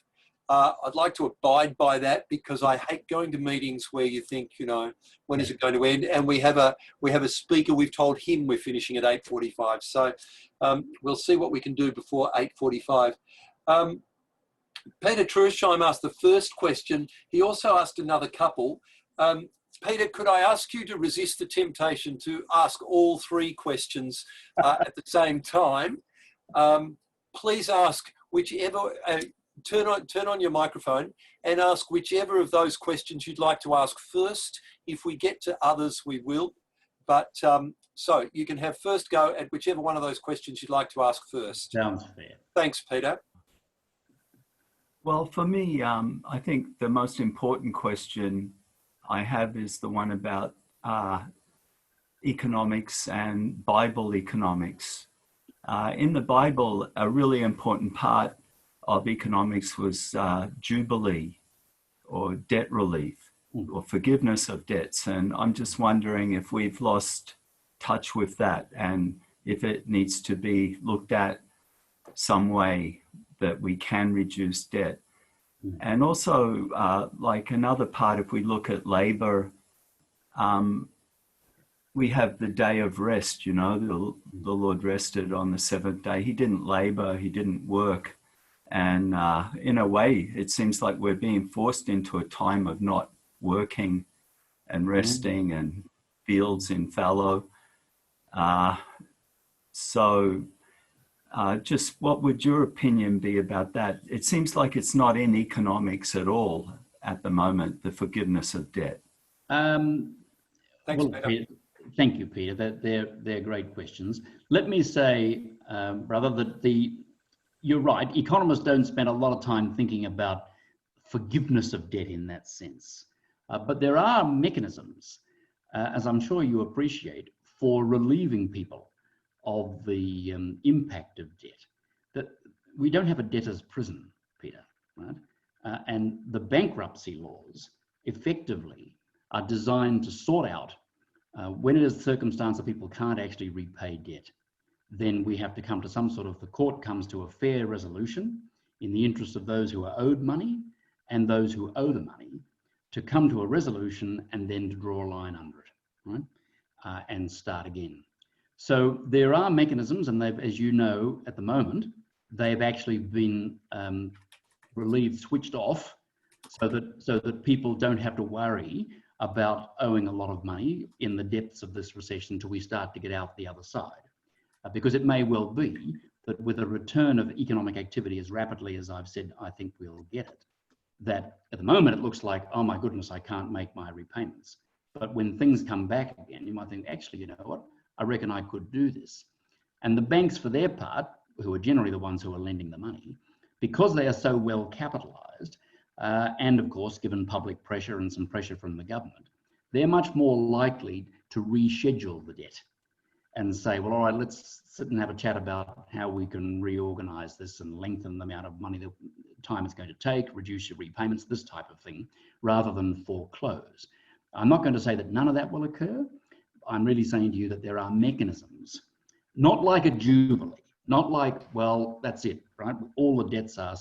I'd like to abide by that because I hate going to meetings where you think, when is it going to end? And we have a speaker. We've told him we're finishing at 8:45. So we'll see what we can do before 8:45. Peter Truesheim asked the first question. He also asked another couple. Peter, could I ask you to resist the temptation to ask all 3 questions at the same time? Please ask whichever, turn on your microphone and ask whichever of those questions you'd like to ask first. If we get to others, we will. But so you can have first go at whichever one of those questions you'd like to ask first. Sounds fair. Thanks, Peter. Well, for me, I think the most important question I have is the one about economics and Bible economics. In the Bible, a really important part of economics was jubilee or debt relief or forgiveness of debts. And I'm just wondering if we've lost touch with that and if it needs to be looked at some way that we can reduce debt. And also, like another part, if we look at labor, we have the day of rest, the Lord rested on the 7th day. He didn't labor, he didn't work. And in a way, it seems like we're being forced into a time of not working and resting and fields in fallow. Just what would your opinion be about that? It seems like it's not in economics at all at the moment, the forgiveness of debt. Thanks, Well, Peter. Thank you, Peter. They're great questions. Let me say, brother, that you're right. Economists don't spend a lot of time thinking about forgiveness of debt in that sense. But there are mechanisms, as I'm sure you appreciate, for relieving people of the impact of debt. That we don't have a debtor's prison, Peter, right? And the bankruptcy laws effectively are designed to sort out when it is a circumstance that people can't actually repay debt, then we have to come to some sort of, the court comes to a fair resolution in the interest of those who are owed money and those who owe the money, to come to a resolution and then to draw a line under it, right? And start again. So there are mechanisms, and they've, as you know, at the moment, they've actually been relieved, switched off, so that people don't have to worry about owing a lot of money in the depths of this recession until we start to get out the other side. Because it may well be that with a return of economic activity as rapidly as I've said, I think we'll get it, that at the moment it looks like, oh my goodness, I can't make my repayments. But when things come back again, you might think, actually, you know what, I reckon I could do this. And the banks, for their part, who are generally the ones who are lending the money, because they are so well capitalized, and of course, given public pressure and some pressure from the government, they're much more likely to reschedule the debt and say, well, all right, let's sit and have a chat about how we can reorganize this and lengthen the amount of money, the time it's going to take, reduce your repayments, this type of thing, rather than foreclose. I'm not going to say that none of that will occur. I'm really saying to you that there are mechanisms, not like a jubilee, not like, well, that's it, right? All the debts are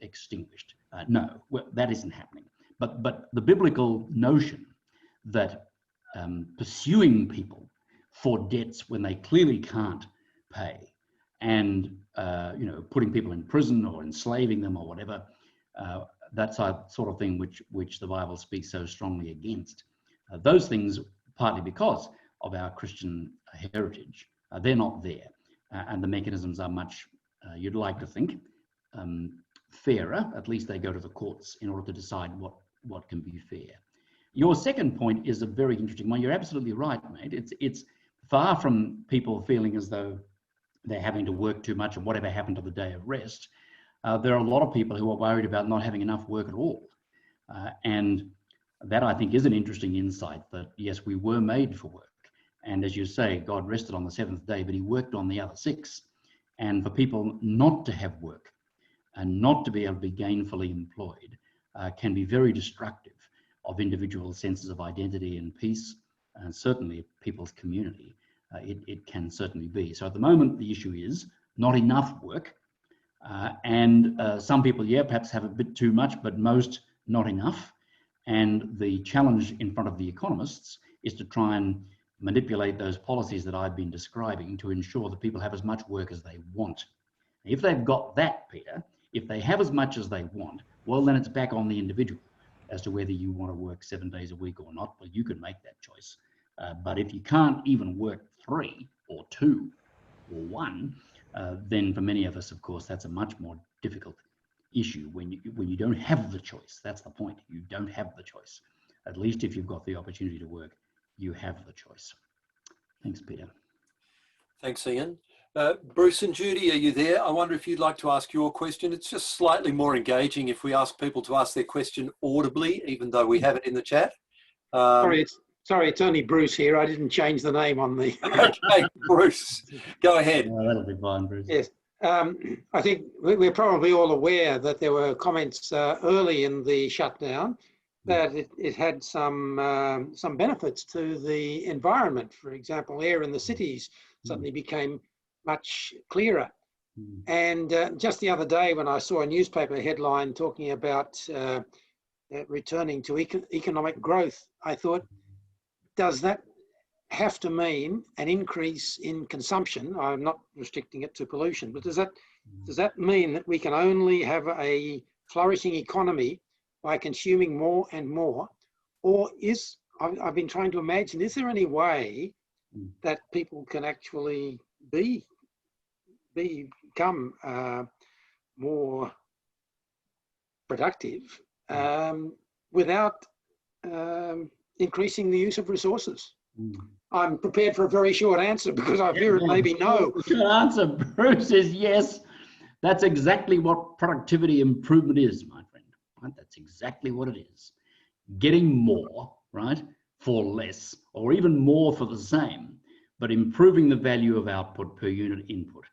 extinguished. No, well, that isn't happening. But the biblical notion that pursuing people for debts when they clearly can't pay, and you know, putting people in prison or enslaving them or whatever, that's a sort of thing which the Bible speaks so strongly against. Those things, partly because of our Christian heritage, they're not there, and the mechanisms are much, you'd like to think, fairer. At least they go to the courts in order to decide what can be fair. Your second point is a very interesting one. You're absolutely right, mate. It's far from people feeling as though they're having to work too much and whatever happened to the day of rest. There are a lot of people who are worried about not having enough work at all. And that, I think, is an interesting insight that, yes, we were made for work. And as you say, God rested on the seventh day, but he worked on the other six. And for people not to have work and not to be able to be gainfully employed can be very destructive of individual senses of identity and peace, and certainly people's community. It can certainly be. So at the moment, the issue is not enough work. And some people, yeah, perhaps have a bit too much, but most not enough. And the challenge in front of the economists is to try and manipulate those policies that I've been describing to ensure that people have as much work as they want. If they've got that, Peter, if they have as much as they want, well, then it's back on the individual as to whether you want to work 7 days a week or not. Well, you can make that choice. But if you can't even work 3 or 2 or 1, then for many of us, of course, that's a much more difficult issue when you don't have the choice. That's the point. You don't have the choice. At least if you've got the opportunity to work, you have the choice. Thanks, Peter. Thanks, Ian. Bruce and Judy, are you there? I wonder if you'd like to ask your question. It's just slightly more engaging if we ask people to ask their question audibly, even though we have it in the chat. Sorry, it's only Bruce here. I didn't change the name on the... Okay, Bruce, go ahead. Oh, that'll be fine, Bruce. Yes. I think we're probably all aware that there were comments early in the shutdown that it had some benefits to the environment. For example, air in the cities suddenly became much clearer. And just the other day when I saw a newspaper headline talking about returning to economic growth, I thought, does that have to mean an increase in consumption? I'm not restricting it to pollution, but does that mean that we can only have a flourishing economy by consuming more and more? Or I've been trying to imagine, is there any way that people can actually become more productive without increasing the use of resources? I'm prepared for a very short answer because I fear it may be no. The short answer, Bruce, is yes. That's exactly what productivity improvement is, my friend. Right? That's exactly what it is. Getting more, right, for less, or even more for the same, but improving the value of output per unit input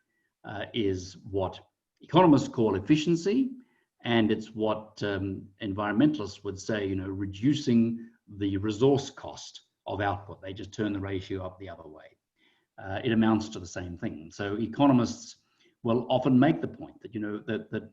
is what economists call efficiency, and it's what environmentalists would say, you know, reducing the resource cost of output. They just turn the ratio up the other way. It amounts to the same thing. So economists will often make the point that, you know, that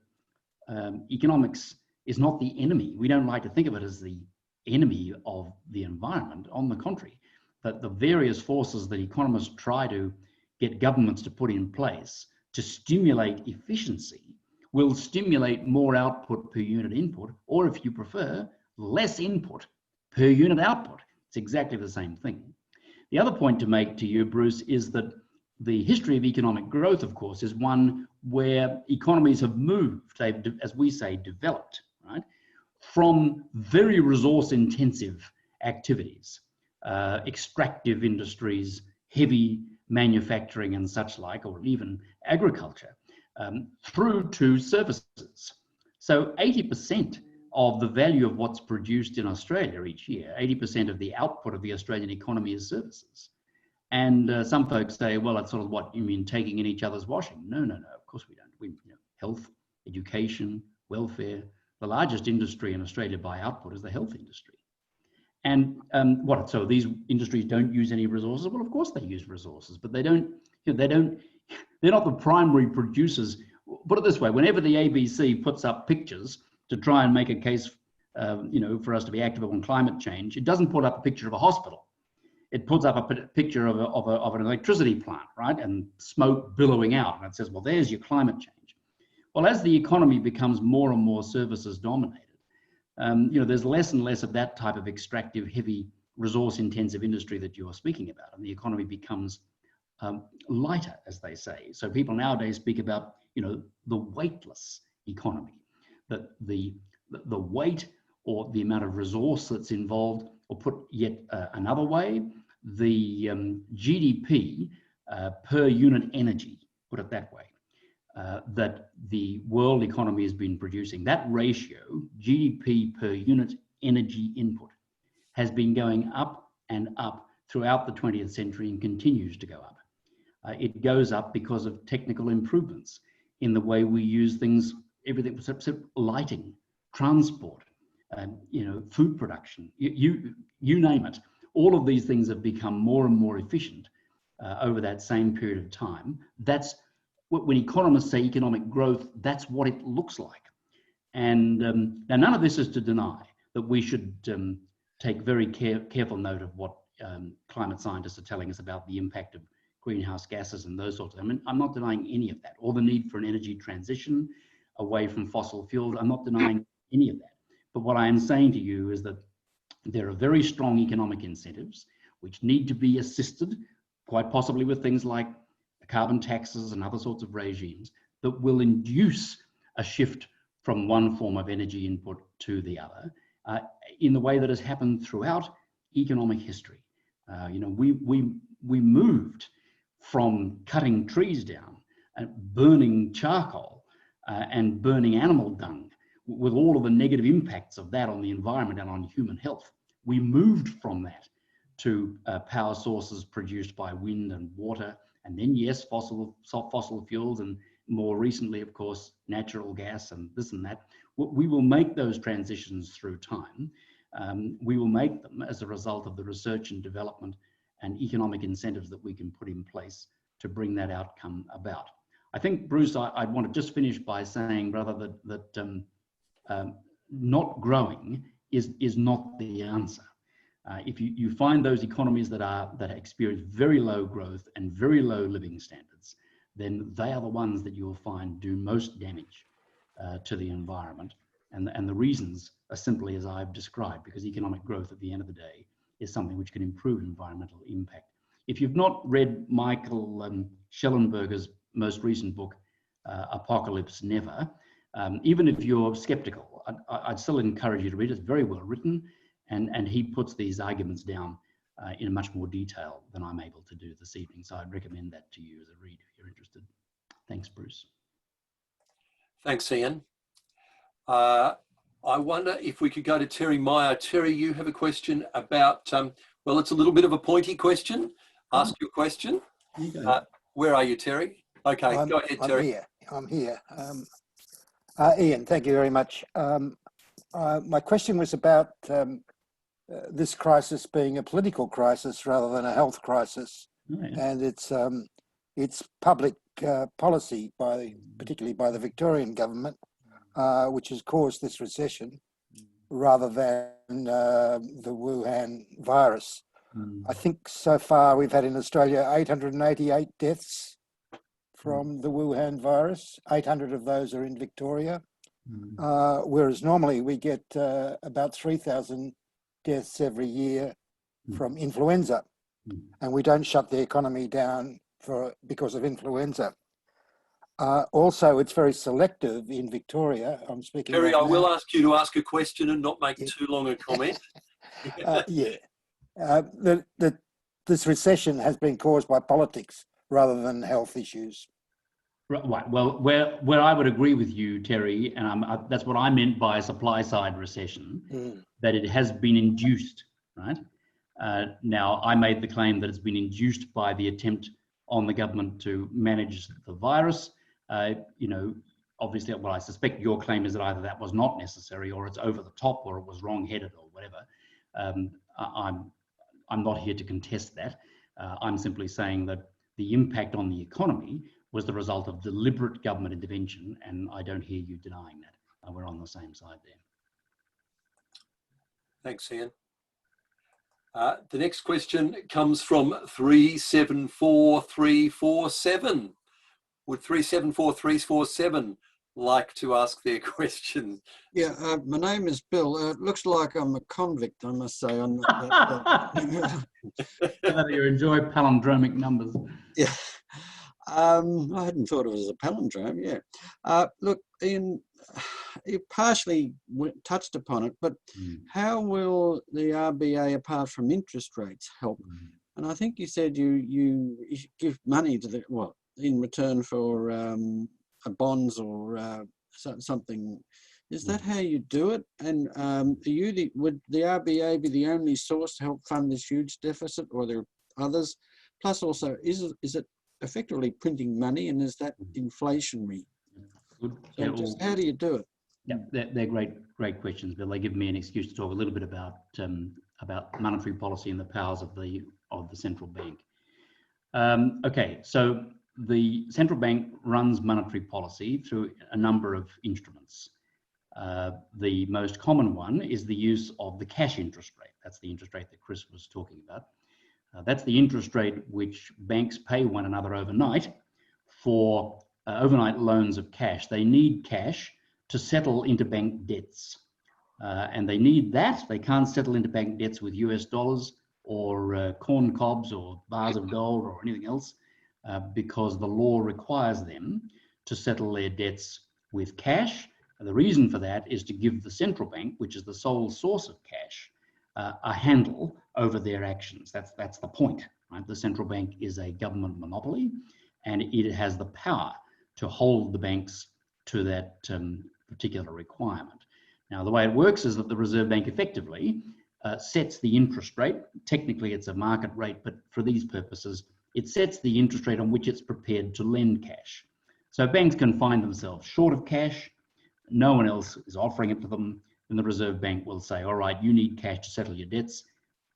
economics is not the enemy. We don't like to think of it as the enemy of the environment. On the contrary, that the various forces that economists try to get governments to put in place to stimulate efficiency will stimulate more output per unit input, or if you prefer, less input per unit output. It's exactly the same thing. The other point to make to you, Bruce, is that the history of economic growth, of course, is one where economies have moved, they've, as we say, developed, right, from very resource-intensive activities, extractive industries, heavy manufacturing and such like, or even agriculture, through to services. So 80% of the value of what's produced in Australia each year, 80% of the output of the Australian economy is services. And some folks say, well, that's sort of what you mean, taking in each other's washing. No, of course we don't. We, you know, health, education, welfare. The largest industry in Australia by output is the health industry. And so these industries don't use any resources? Well, of course they use resources, but they don't, you know, they're not the primary producers. Put it this way, whenever the ABC puts up pictures to try and make a case, you know, for us to be active on climate change, it doesn't put up a picture of a hospital. It puts up a picture of an electricity plant, right? And smoke billowing out. And it says, well, there's your climate change. Well, as the economy becomes more and more services dominated, you know, there's less and less of that type of extractive, heavy, resource-intensive industry that you're speaking about. And the economy becomes lighter, as they say. So people nowadays speak about, you know, the weightless economy, that the weight or the amount of resource that's involved, or put yet another way, the GDP per unit energy, put it that way, that the world economy has been producing, that ratio, GDP per unit energy input, has been going up and up throughout the 20th century and continues to go up. It goes up because of technical improvements in the way we use things, everything except lighting, transport, you know, food production, you name it. All of these things have become more and more efficient over that same period of time. That's when economists say economic growth, that's what it looks like. And now none of this is to deny that we should take very careful note of what climate scientists are telling us about the impact of greenhouse gases and those sorts of things. I mean, I'm not denying any of that, or the need for an energy transition away from fossil fuels. I'm not denying any of that. But what I am saying to you is that there are very strong economic incentives which need to be assisted, quite possibly with things like carbon taxes and other sorts of regimes that will induce a shift from one form of energy input to the other in the way that has happened throughout economic history. You know, we moved from cutting trees down and burning charcoal and burning animal dung, with all of the negative impacts of that on the environment and on human health. We moved from that to power sources produced by wind and water, and then yes, fossil fuels, and more recently, of course, natural gas and this and that. We will make those transitions through time. We will make them as a result of the research and development and economic incentives that we can put in place to bring that outcome about. I think, Bruce, I'd want to just finish by saying, rather, that not growing is not the answer. If you find those economies that experience very low growth and very low living standards, then they are the ones that you'll find do most damage to the environment. And the reasons are simply as I've described, because economic growth at the end of the day is something which can improve environmental impact. If you've not read Michael Schellenberger's most recent book, Apocalypse Never, even if you're skeptical, I'd still encourage you to read it. It's very well written, and he puts these arguments down in much more detail than I'm able to do this evening. So I'd recommend that to you as a reader if you're interested. Thanks, Bruce. Thanks, Ian. I wonder if we could go to Terry Meyer. Terry, you have a question about, well, it's a little bit of a pointy question. Ask your question. Where are you, Terry? Okay, go ahead, Terry. I'm here. Ian, thank you very much. My question was about this crisis being a political crisis rather than a health crisis, and it's public policy, particularly by the Victorian government, which has caused this recession rather than the Wuhan virus. I think so far we've had in Australia 888 deaths from the Wuhan virus. 800 of those are in Victoria, whereas normally we get about 3,000 deaths every year from influenza, and we don't shut the economy down because of influenza. Also, it's very selective in Victoria. I'm speaking. Terry, I will ask you to ask a question and not make too long a comment. This recession has been caused by politics rather than health issues. Right. Well, where I would agree with you, Terry, and that's what I meant by supply side recession, that it has been induced, right? Now, I made the claim that it's been induced by the attempt on the government to manage the virus. Obviously, what I suspect your claim is that either that was not necessary, or it's over the top, or it was wrong-headed, or whatever. I'm not here to contest that. I'm simply saying that the impact on the economy was the result of deliberate government intervention, and I don't hear you denying that. We're on the same side there. Thanks, Ian. The next question comes from 374347. Would 374347 like to ask their question? Yeah, my name is Bill. It looks like I'm a convict, I must say. You enjoy palindromic numbers. Yeah. I hadn't thought of it as a palindrome, yeah. Look, Ian, you partially touched upon it, but how will the RBA, apart from interest rates, help? And I think you said you give money to in return for bonds or something. Is that how you do it? And would the RBA be the only source to help fund this huge deficit, or are there others? Plus, also, is it effectively printing money, and is that inflationary? Good. So just how do you do it? Yeah, they're great questions, Bill. They give me an excuse to talk a little bit about monetary policy and the powers of the central bank. Okay, so the central bank runs monetary policy through a number of instruments. The most common one is the use of the cash interest rate. That's the interest rate that Chris was talking about. That's the interest rate which banks pay one another overnight for overnight loans of cash. They need cash to settle interbank debts. And they need that. They can't settle interbank debts with US dollars or corn cobs or bars of gold or anything else because the law requires them to settle their debts with cash. And the reason for that is to give the central bank, which is the sole source of cash, a handle over their actions. That's the point, right? The central bank is a government monopoly, and it has the power to hold the banks to that particular requirement. Now, the way it works is that the Reserve Bank effectively sets the interest rate. Technically, it's a market rate, but for these purposes, it sets the interest rate on which it's prepared to lend cash. So banks can find themselves short of cash. No one else is offering it to them. And the Reserve Bank will say, all right, you need cash to settle your debts.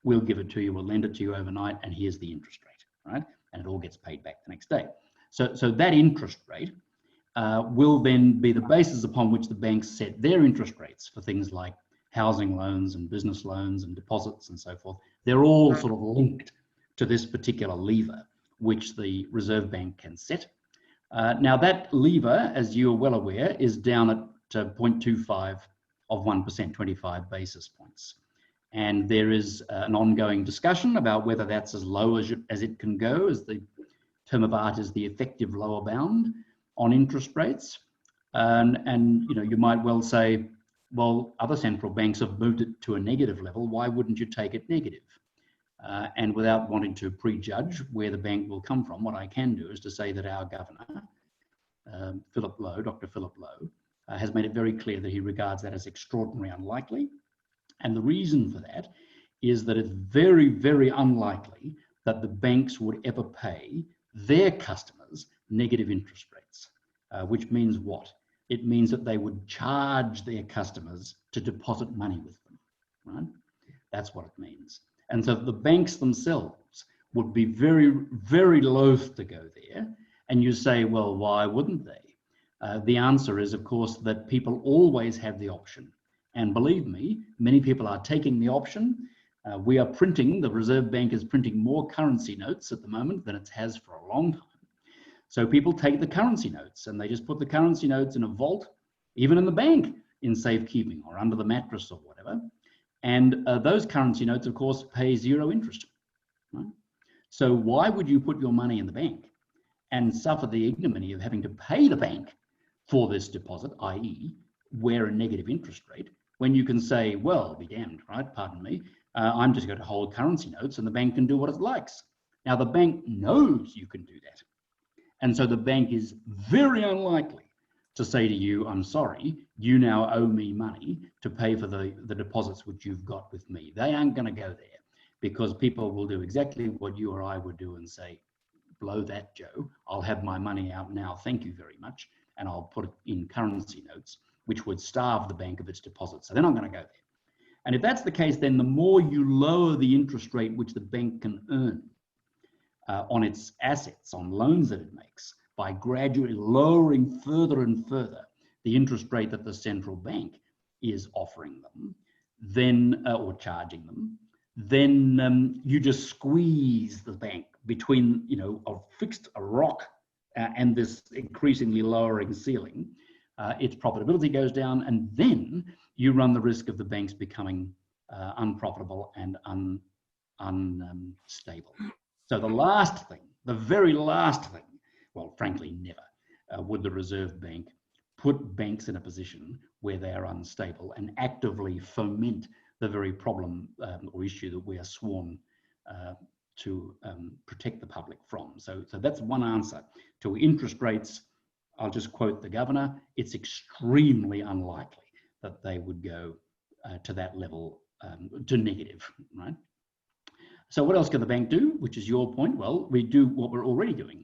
We'll give it to you. We'll lend it to you overnight. And here's the interest rate, right? And it all gets paid back the next day. So that interest rate will then be the basis upon which the banks set their interest rates for things like housing loans and business loans and deposits and so forth. They're all sort of linked to this particular lever, which the Reserve Bank can set. Now that lever, as you're well aware, is down at 0.25 of 1%, 25 basis points. And there is an ongoing discussion about whether that's as low as it can go, as the term of art is the effective lower bound on interest rates. And you might well say, well, other central banks have moved it to a negative level. Why wouldn't you take it negative? And without wanting to prejudge where the bank will come from, what I can do is to say that our governor, Dr. Philip Lowe, has made it very clear that he regards that as extraordinarily unlikely. And the reason for that is that it's very, very unlikely that the banks would ever pay their customers negative interest rates, which means what? It means that they would charge their customers to deposit money with them, right? That's what it means. And so the banks themselves would be very, very loath to go there. And you say, well, why wouldn't they? The answer is, of course, that people always have the option. And believe me, many people are taking the option. The Reserve Bank is printing more currency notes at the moment than it has for a long time. So people take the currency notes and they just put the currency notes in a vault, even in the bank, in safekeeping or under the mattress or whatever. And those currency notes, of course, pay 0 interest. Right? So why would you put your money in the bank and suffer the ignominy of having to pay the bank for this deposit, i.e. wear a negative interest rate, when you can say, well, be damned, right? Pardon me. I'm just going to hold currency notes and the bank can do what it likes. Now, the bank knows you can do that. And so the bank is very unlikely to say to you, I'm sorry, you now owe me money to pay for the deposits which you've got with me. They aren't going to go there because people will do exactly what you or I would do and say, blow that, Joe. I'll have my money out now. Thank you very much. And I'll put it in currency notes, which would starve the bank of its deposits. So they're not going to go there. And if that's the case, then the more you lower the interest rate which the bank can earn on its assets, on loans that it makes, by gradually lowering further and further the interest rate that the central bank is offering them, then or charging them, then you just squeeze the bank between, a rock and this increasingly lowering ceiling. Its profitability goes down, and then you run the risk of the banks becoming unprofitable and unstable. So the very last thing, well, frankly, never would the Reserve Bank put banks in a position where they are unstable and actively foment the very problem or issue that we are sworn to protect the public from. So that's one answer to interest rates. I'll just quote the governor. It's extremely unlikely that they would go to that level, to negative, right? So what else can the bank do, which is your point? Well, we do what we're already doing,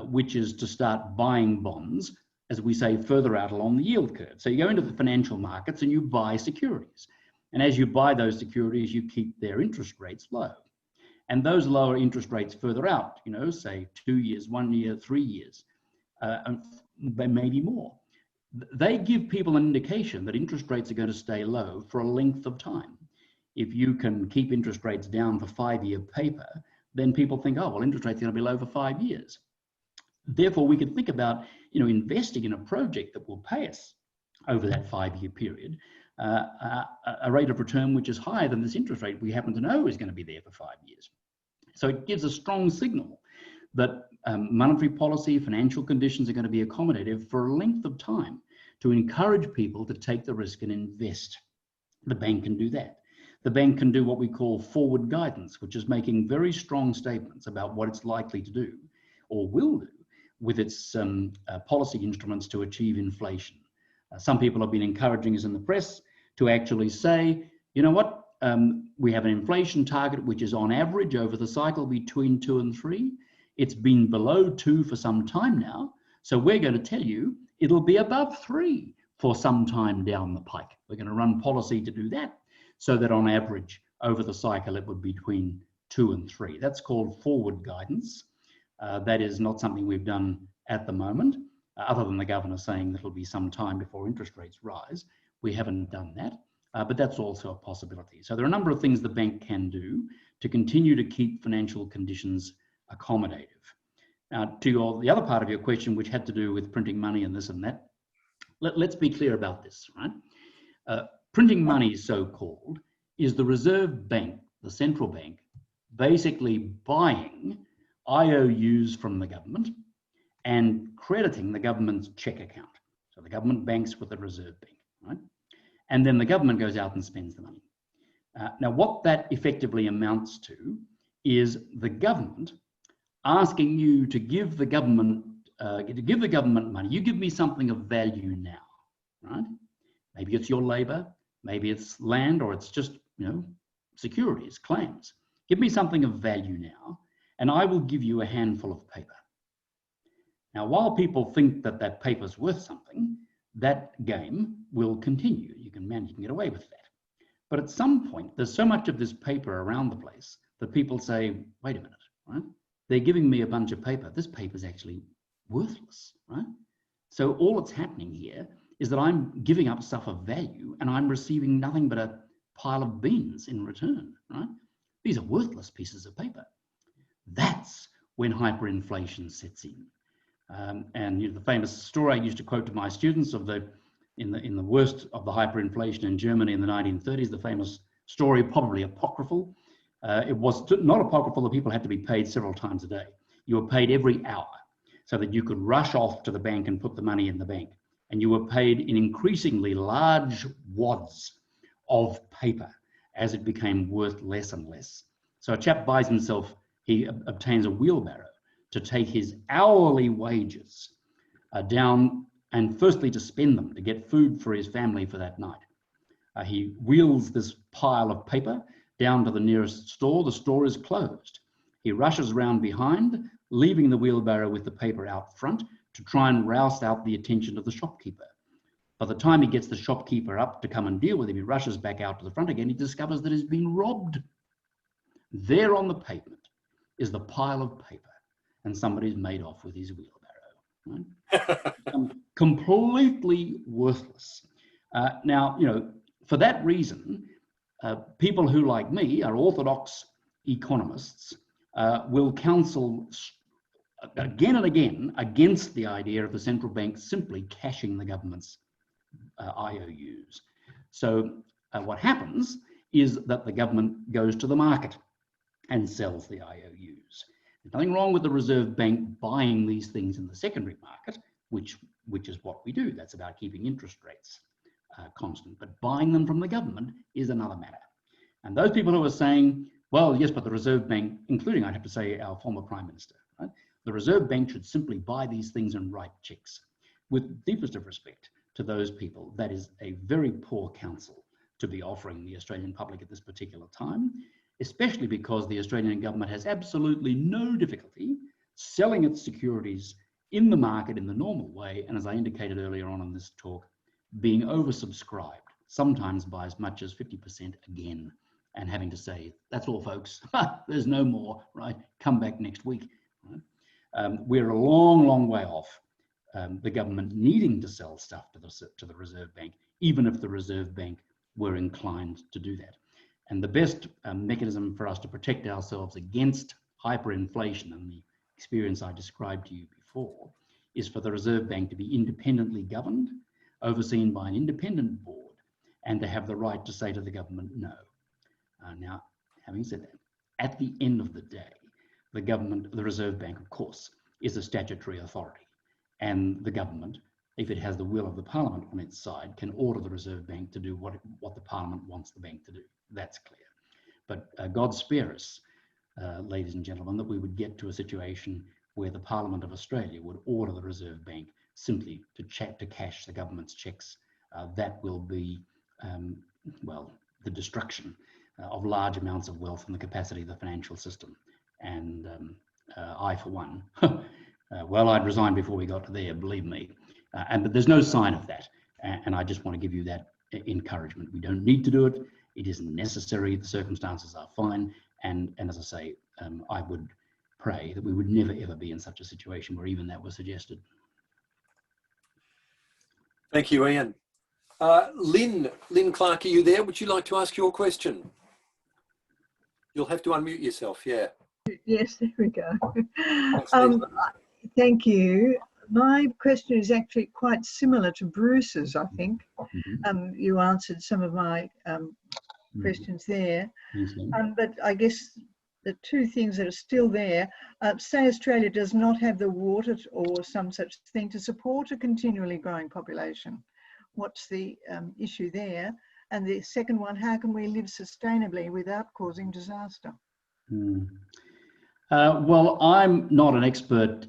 which is to start buying bonds, as we say, further out along the yield curve. So you go into the financial markets and you buy securities. And as you buy those securities, you keep their interest rates low. And those lower interest rates further out, say 2 years, 1 year, 3 years, maybe more. They give people an indication that interest rates are going to stay low for a length of time. If you can keep interest rates down for 5-year paper, then people think, oh, well, interest rates are going to be low for 5 years. Therefore, we could think about, investing in a project that will pay us over that 5-year period a rate of return which is higher than this interest rate we happen to know is going to be there for 5 years. So it gives a strong signal that monetary policy, financial conditions are going to be accommodative for a length of time to encourage people to take the risk and invest. The bank can do that. The bank can do what we call forward guidance, which is making very strong statements about what it's likely to do or will do with its policy instruments to achieve inflation. Some people have been encouraging us in the press to actually say, you know what, we have an inflation target which is on average over the cycle between 2 and 3. It's been below 2 for some time now. So we're going to tell you it'll be above 3 for some time down the pike. We're going to run policy to do that so that on average over the cycle it would be between 2 and 3. That's called forward guidance. That is not something we've done at the moment, other than the governor saying that it'll be some time before interest rates rise. We haven't done that, but that's also a possibility. So there are a number of things the bank can do to continue to keep financial conditions accommodative. Now, to the other part of your question, which had to do with printing money and this and that, let's be clear about this, right? Printing money, so-called, is the Reserve Bank, the central bank, basically buying IOUs from the government and crediting the government's check account. So the government banks with the Reserve Bank, right? And then the government goes out and spends the money. Now, what that effectively amounts to is the government asking you to give the government money. You give me something of value now, right? Maybe it's your labor, maybe it's land, or it's just, securities, claims. Give me something of value now, and I will give you a handful of paper. Now, while people think that that paper's worth something, that game will continue. You can get away with that. But at some point, there's so much of this paper around the place that people say, wait a minute, right? They're giving me a bunch of paper. This paper's actually worthless, right? So all that's happening here is that I'm giving up stuff of value and I'm receiving nothing but a pile of beans in return, right? These are worthless pieces of paper. That's when hyperinflation sets in. And the famous story I used to quote to my students of in the worst of the hyperinflation in Germany in the 1930s, the famous story, probably apocryphal. It was not apocryphal, the people had to be paid several times a day. You were paid every hour so that you could rush off to the bank and put the money in the bank. And you were paid in increasingly large wads of paper as it became worth less and less. So a chap buys himself, he obtains a wheelbarrow to take his hourly wages down, and firstly to spend them, to get food for his family for that night. He wheels this pile of paper down to the nearest store. The store is closed. He rushes around behind, leaving the wheelbarrow with the paper out front to try and rouse out the attention of the shopkeeper. By the time he gets the shopkeeper up to come and deal with him, he rushes back out to the front again. He discovers that he's been robbed. There on the pavement is the pile of paper, and somebody's made off with his wheelbarrow. Right? Completely worthless. Now, for that reason, people who, like me, are orthodox economists will counsel again and again against the idea of the central bank simply cashing the government's IOUs. So what happens is that the government goes to the market and sells the IOUs. There's nothing wrong with the Reserve Bank buying these things in the secondary market, which is what we do. That's about keeping interest rates constant. But buying them from the government is another matter. And those people who are saying, well, yes, but the Reserve Bank, including, I'd have to say, our former Prime Minister, right? The Reserve Bank should simply buy these things and write checks. With deepest of respect to those people, that is a very poor counsel to be offering the Australian public at this particular time, especially because the Australian government has absolutely no difficulty selling its securities in the market in the normal way, and as I indicated earlier on in this talk, being oversubscribed, sometimes by as much as 50% again, and having to say, that's all, folks, there's no more, right? Come back next week. Right? We're a long, long way off the government needing to sell stuff to the Reserve Bank, even if the Reserve Bank were inclined to do that. And the best mechanism for us to protect ourselves against hyperinflation and the experience I described to you before is for the Reserve Bank to be independently governed, overseen by an independent board, and to have the right to say to the government, no. Now, having said that, at the end of the day, the Reserve Bank, of course, is a statutory authority, and the government, if it has the will of the Parliament on its side, can order the Reserve Bank to do what the Parliament wants the bank to do. That's clear. But God spare us, ladies and gentlemen, that we would get to a situation where the Parliament of Australia would order the Reserve Bank simply to cash the government's checks. That will be, well, the destruction of large amounts of wealth and the capacity of the financial system. And I, for one, well, I'd resign before we got to there, believe me. But there's no sign of that. And I just want to give you that encouragement. We don't need to do it. It isn't necessary. The circumstances are fine. And as I say, I would pray that we would never, ever be in such a situation where even that was suggested. Thank you, Ian. Lynn Clark, are you there? Would you like to ask your question? You'll have to unmute yourself, yeah. Yes, there we go. Thanks, thank you. My question is actually quite similar to Bruce's, I think. You answered some of my questions there. But I guess the two things that are still there, say Australia does not have the water or some such thing to support a continually growing population. What's the issue there? And the second one, how can we live sustainably without causing disaster? Well, I'm not an expert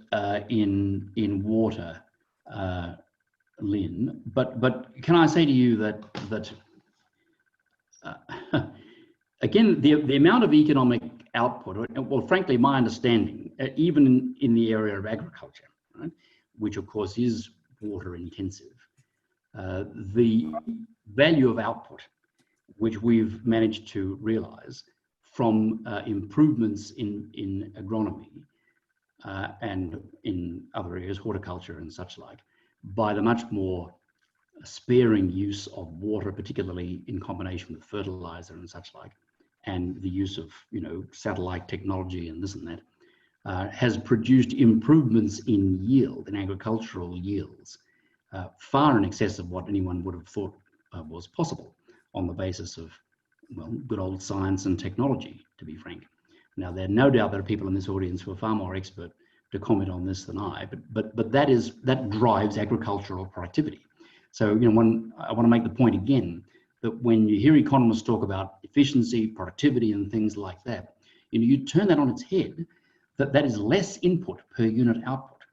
in water, Lynn, but can I say to you that again, the amount of economic output, well, frankly, my understanding, even in the area of agriculture, right, which of course is water intensive, the value of output, which we've managed to realize from improvements in agronomy and in other areas, horticulture and such like, by the much more sparing use of water, particularly in combination with fertilizer and such like, and the use of, satellite technology and this and that, has produced improvements in yield, in agricultural yields, far in excess of what anyone would have thought was possible on the basis of, well, good old science and technology, to be frank. Now, there no doubt there are people in this audience who are far more expert to comment on this than I, but that drives agricultural productivity. So, I want to make the point again that when you hear economists talk about efficiency, productivity, and things like that, you turn that on its head, that is less input per unit output.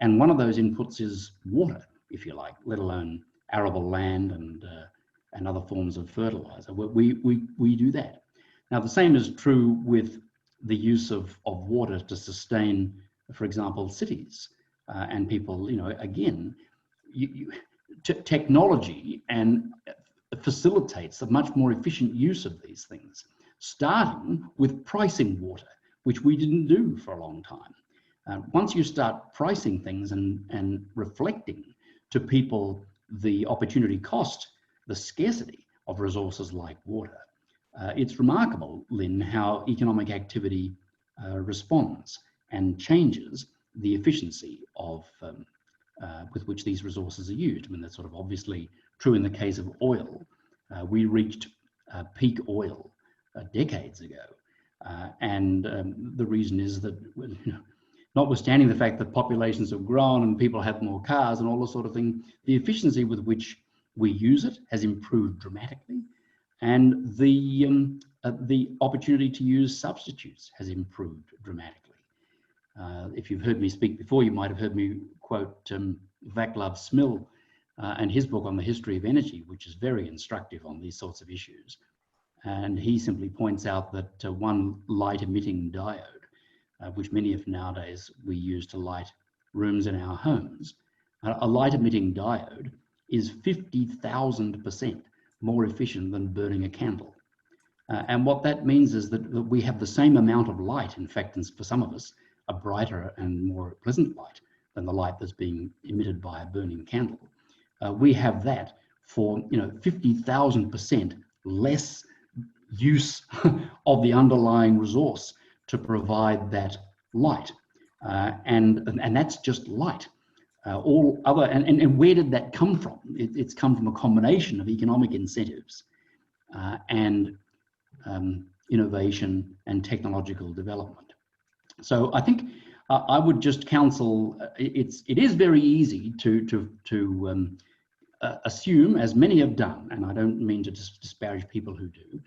And one of those inputs is water, if you like, let alone arable land and other forms of fertilizer. We do that. Now, the same is true with the use of water to sustain, for example, cities and people. Again, technology and facilitates a much more efficient use of these things, starting with pricing water, which we didn't do for a long time. Once you start pricing things and reflecting to people the opportunity cost, the scarcity of resources like water, it's remarkable, Lynn, how economic activity responds and changes the efficiency of with which these resources are used. I mean, that's sort of obviously true in the case of oil. We reached peak oil decades ago. And the reason is that, notwithstanding the fact that populations have grown and people have more cars and all this sort of thing, the efficiency with which we use it has improved dramatically. And the opportunity to use substitutes has improved dramatically. If you've heard me speak before, you might have heard me quote Vaclav Smil and his book on the history of energy, which is very instructive on these sorts of issues. And he simply points out that one light emitting diode, which many of nowadays we use to light rooms in our homes, a light emitting diode is 50,000% more efficient than burning a candle. And what that means is that we have the same amount of light, in fact, and for some of us, a brighter and more pleasant light than the light that's being emitted by a burning candle. We have that for 50,000% less use of the underlying resource to provide that light, and that's just light. All other and where did that come from? It's come from a combination of economic incentives and innovation and technological development. So I think I would just counsel, it is very easy to assume, as many have done, and I don't mean to disparage people who do,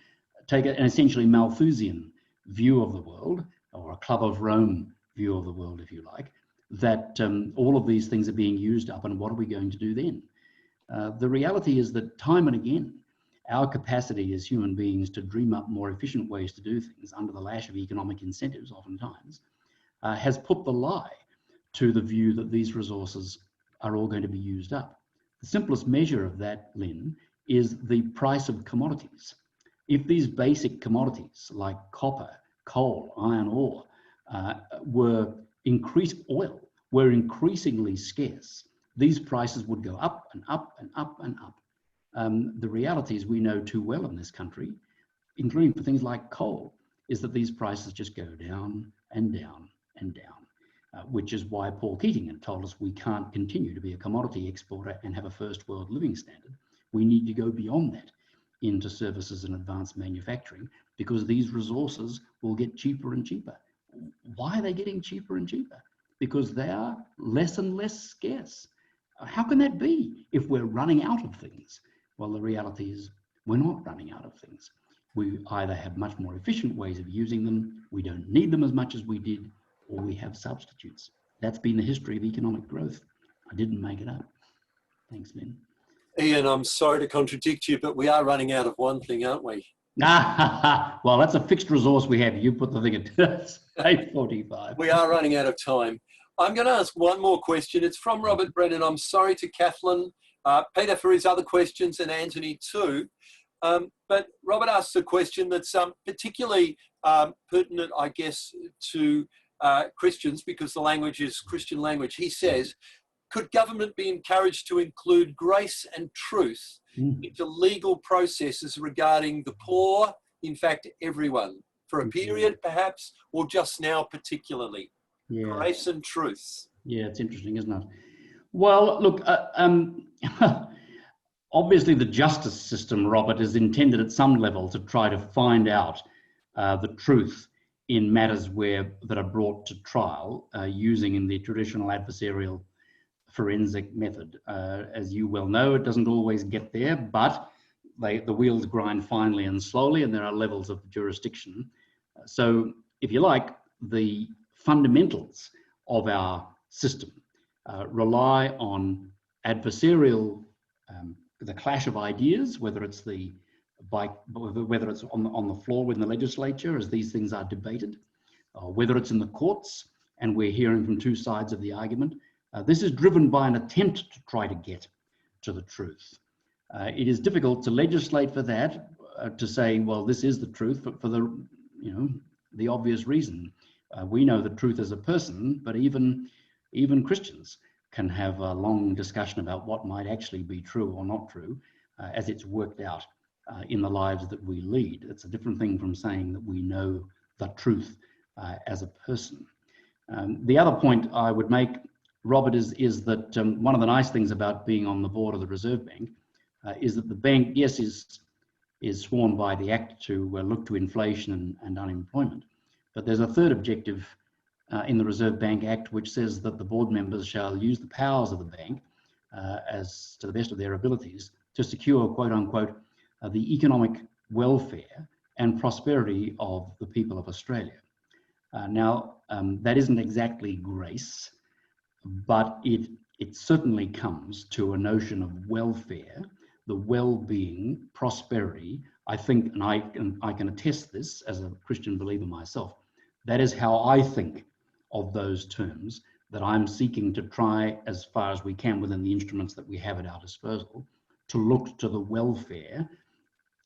take an essentially Malthusian view of the world, or a Club of Rome view of the world, if you like, that all of these things are being used up, and what are we going to do then? The reality is that time and again, our capacity as human beings to dream up more efficient ways to do things under the lash of economic incentives oftentimes has put the lie to the view that these resources are all going to be used up. The simplest measure of that, Lynn, is the price of commodities. If these basic commodities like copper, coal, iron ore, oil were increasingly scarce, these prices would go up and up and up and up. The reality is, we know too well in this country, including for things like coal, is that these prices just go down and down and down, which is why Paul Keating had told us we can't continue to be a commodity exporter and have a first world living standard. We need to go beyond that into services and advanced manufacturing, because these resources will get cheaper and cheaper. Why are they getting cheaper and cheaper? Because they are less and less scarce. How can that be if we're running out of things? Well, the reality is we're not running out of things. We either have much more efficient ways of using them, we don't need them as much as we did, or we have substitutes. That's been the history of economic growth. I didn't make it up. Thanks, Lynn. Ian, I'm sorry to contradict you, but we are running out of one thing, aren't we? Well, that's a fixed resource we have. You put the thing at 8:45. We are running out of time. I'm going to ask one more question. It's from Robert Brennan. I'm sorry to Kathleen, Peter for his other questions, and Anthony too. But Robert asks a question that's particularly pertinent, I guess, to Christians, because the language is Christian language. He says, could government be encouraged to include grace and truth into legal processes regarding the poor, in fact, everyone, for a period perhaps, or just now particularly? Yeah. Grace and truth. Yeah, it's interesting, isn't it? Well, look, obviously the justice system, Robert, is intended at some level to try to find out the truth in matters that are brought to trial using in the traditional adversarial forensic method. As you well know, it doesn't always get there, but the wheels grind finely and slowly, and there are levels of jurisdiction. So, if you like, the fundamentals of our system rely on adversarial, the clash of ideas, whether it's on the floor within the legislature as these things are debated, whether it's in the courts and we're hearing from two sides of the argument. This is driven by an attempt to try to get to the truth. It is difficult to legislate for that, to say, well, this is the truth, but for the obvious reason. We know the truth as a person, but even Christians can have a long discussion about what might actually be true or not true as it's worked out in the lives that we lead. It's a different thing from saying that we know the truth as a person. The other point I would make, Robert, is that one of the nice things about being on the board of the Reserve Bank is that the bank, yes, is sworn by the Act to look to inflation and unemployment. But there's a third objective in the Reserve Bank Act, which says that the board members shall use the powers of the bank as to the best of their abilities to secure, quote unquote, the economic welfare and prosperity of the people of Australia. Now, that isn't exactly grace, but it certainly comes to a notion of welfare, the well-being, prosperity. I think, and I can attest this as a Christian believer myself, that is how I think of those terms, that I'm seeking to try, as far as we can within the instruments that we have at our disposal, to look to the welfare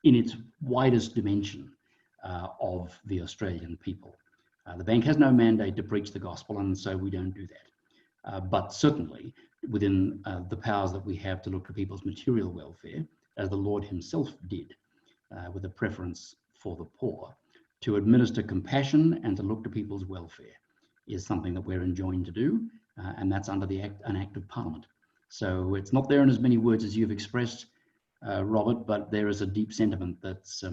in its widest dimension of the Australian people. The bank has no mandate to preach the gospel, and so we don't do that. But certainly within the powers that we have to look to people's material welfare, as the Lord himself did, with a preference for the poor, to administer compassion and to look to people's welfare is something that we're enjoined to do, and that's under an Act of Parliament. So it's not there in as many words as you've expressed, Robert, but there is a deep sentiment that's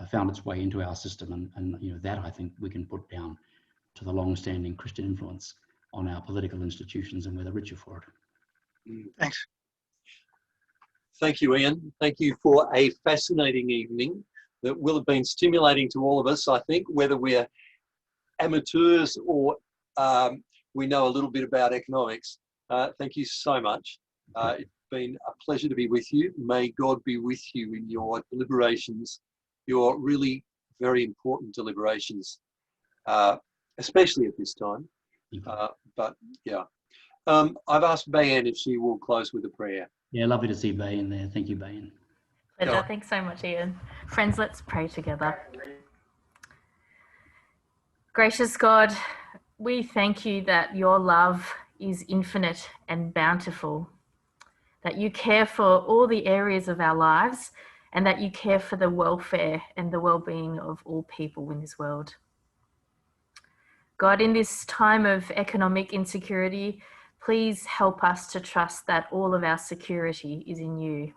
found its way into our system, and that I think we can put down to the long-standing Christian influence on our political institutions, and we're the richer for it. Thanks. Thank you, Ian. Thank you for a fascinating evening that will have been stimulating to all of us, I think, whether we're amateurs or we know a little bit about economics. Thank you so much. It's been a pleasure to be with you. May God be with you in your deliberations, your really very important deliberations, especially at this time. But yeah, I've asked Bayan if she will close with a prayer. Yeah, lovely to see Bayan there. Thank you, Bayan. Pleasure. Thanks so much, Ian. Friends, let's pray together. Gracious God, we thank you that your love is infinite and bountiful, that you care for all the areas of our lives, and that you care for the welfare and the well-being of all people in this world. God, in this time of economic insecurity, please help us to trust that all of our security is in you.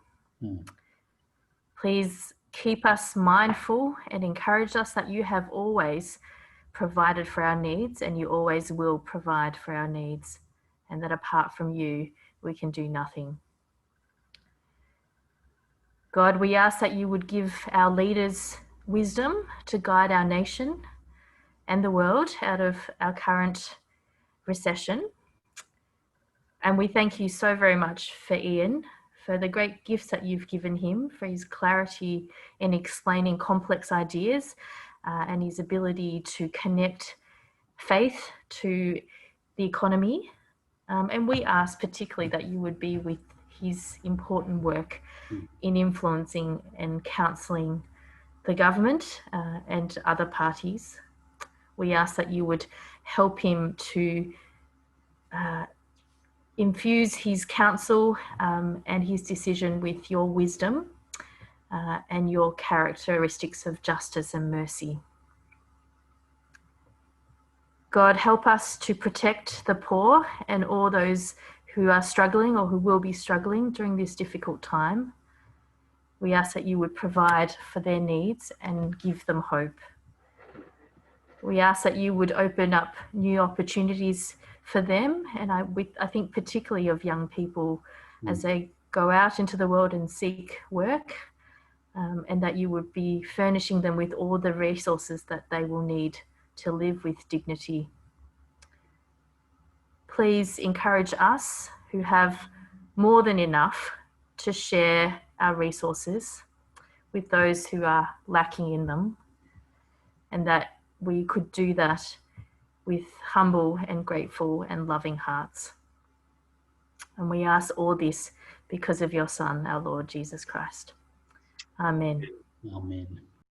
Please keep us mindful and encourage us that you have always provided for our needs and you always will provide for our needs, and that apart from you, we can do nothing. God, we ask that you would give our leaders wisdom to guide our nation, and the world out of our current recession. And we thank you so very much for Ian, for the great gifts that you've given him, for his clarity in explaining complex ideas and his ability to connect faith to the economy. And we ask particularly that you would be with his important work in influencing and counselling the government and other parties. We ask that you would help him to infuse his counsel and his decision with your wisdom and your characteristics of justice and mercy. God, help us to protect the poor and all those who are struggling or who will be struggling during this difficult time. We ask that you would provide for their needs and give them hope. We ask that you would open up new opportunities for them, and I think particularly of young people as they go out into the world and seek work, and that you would be furnishing them with all the resources that they will need to live with dignity. Please encourage us who have more than enough to share our resources with those who are lacking in them, and that we could do that with humble and grateful and loving hearts. And we ask all this because of your Son, our Lord Jesus Christ. Amen. Amen.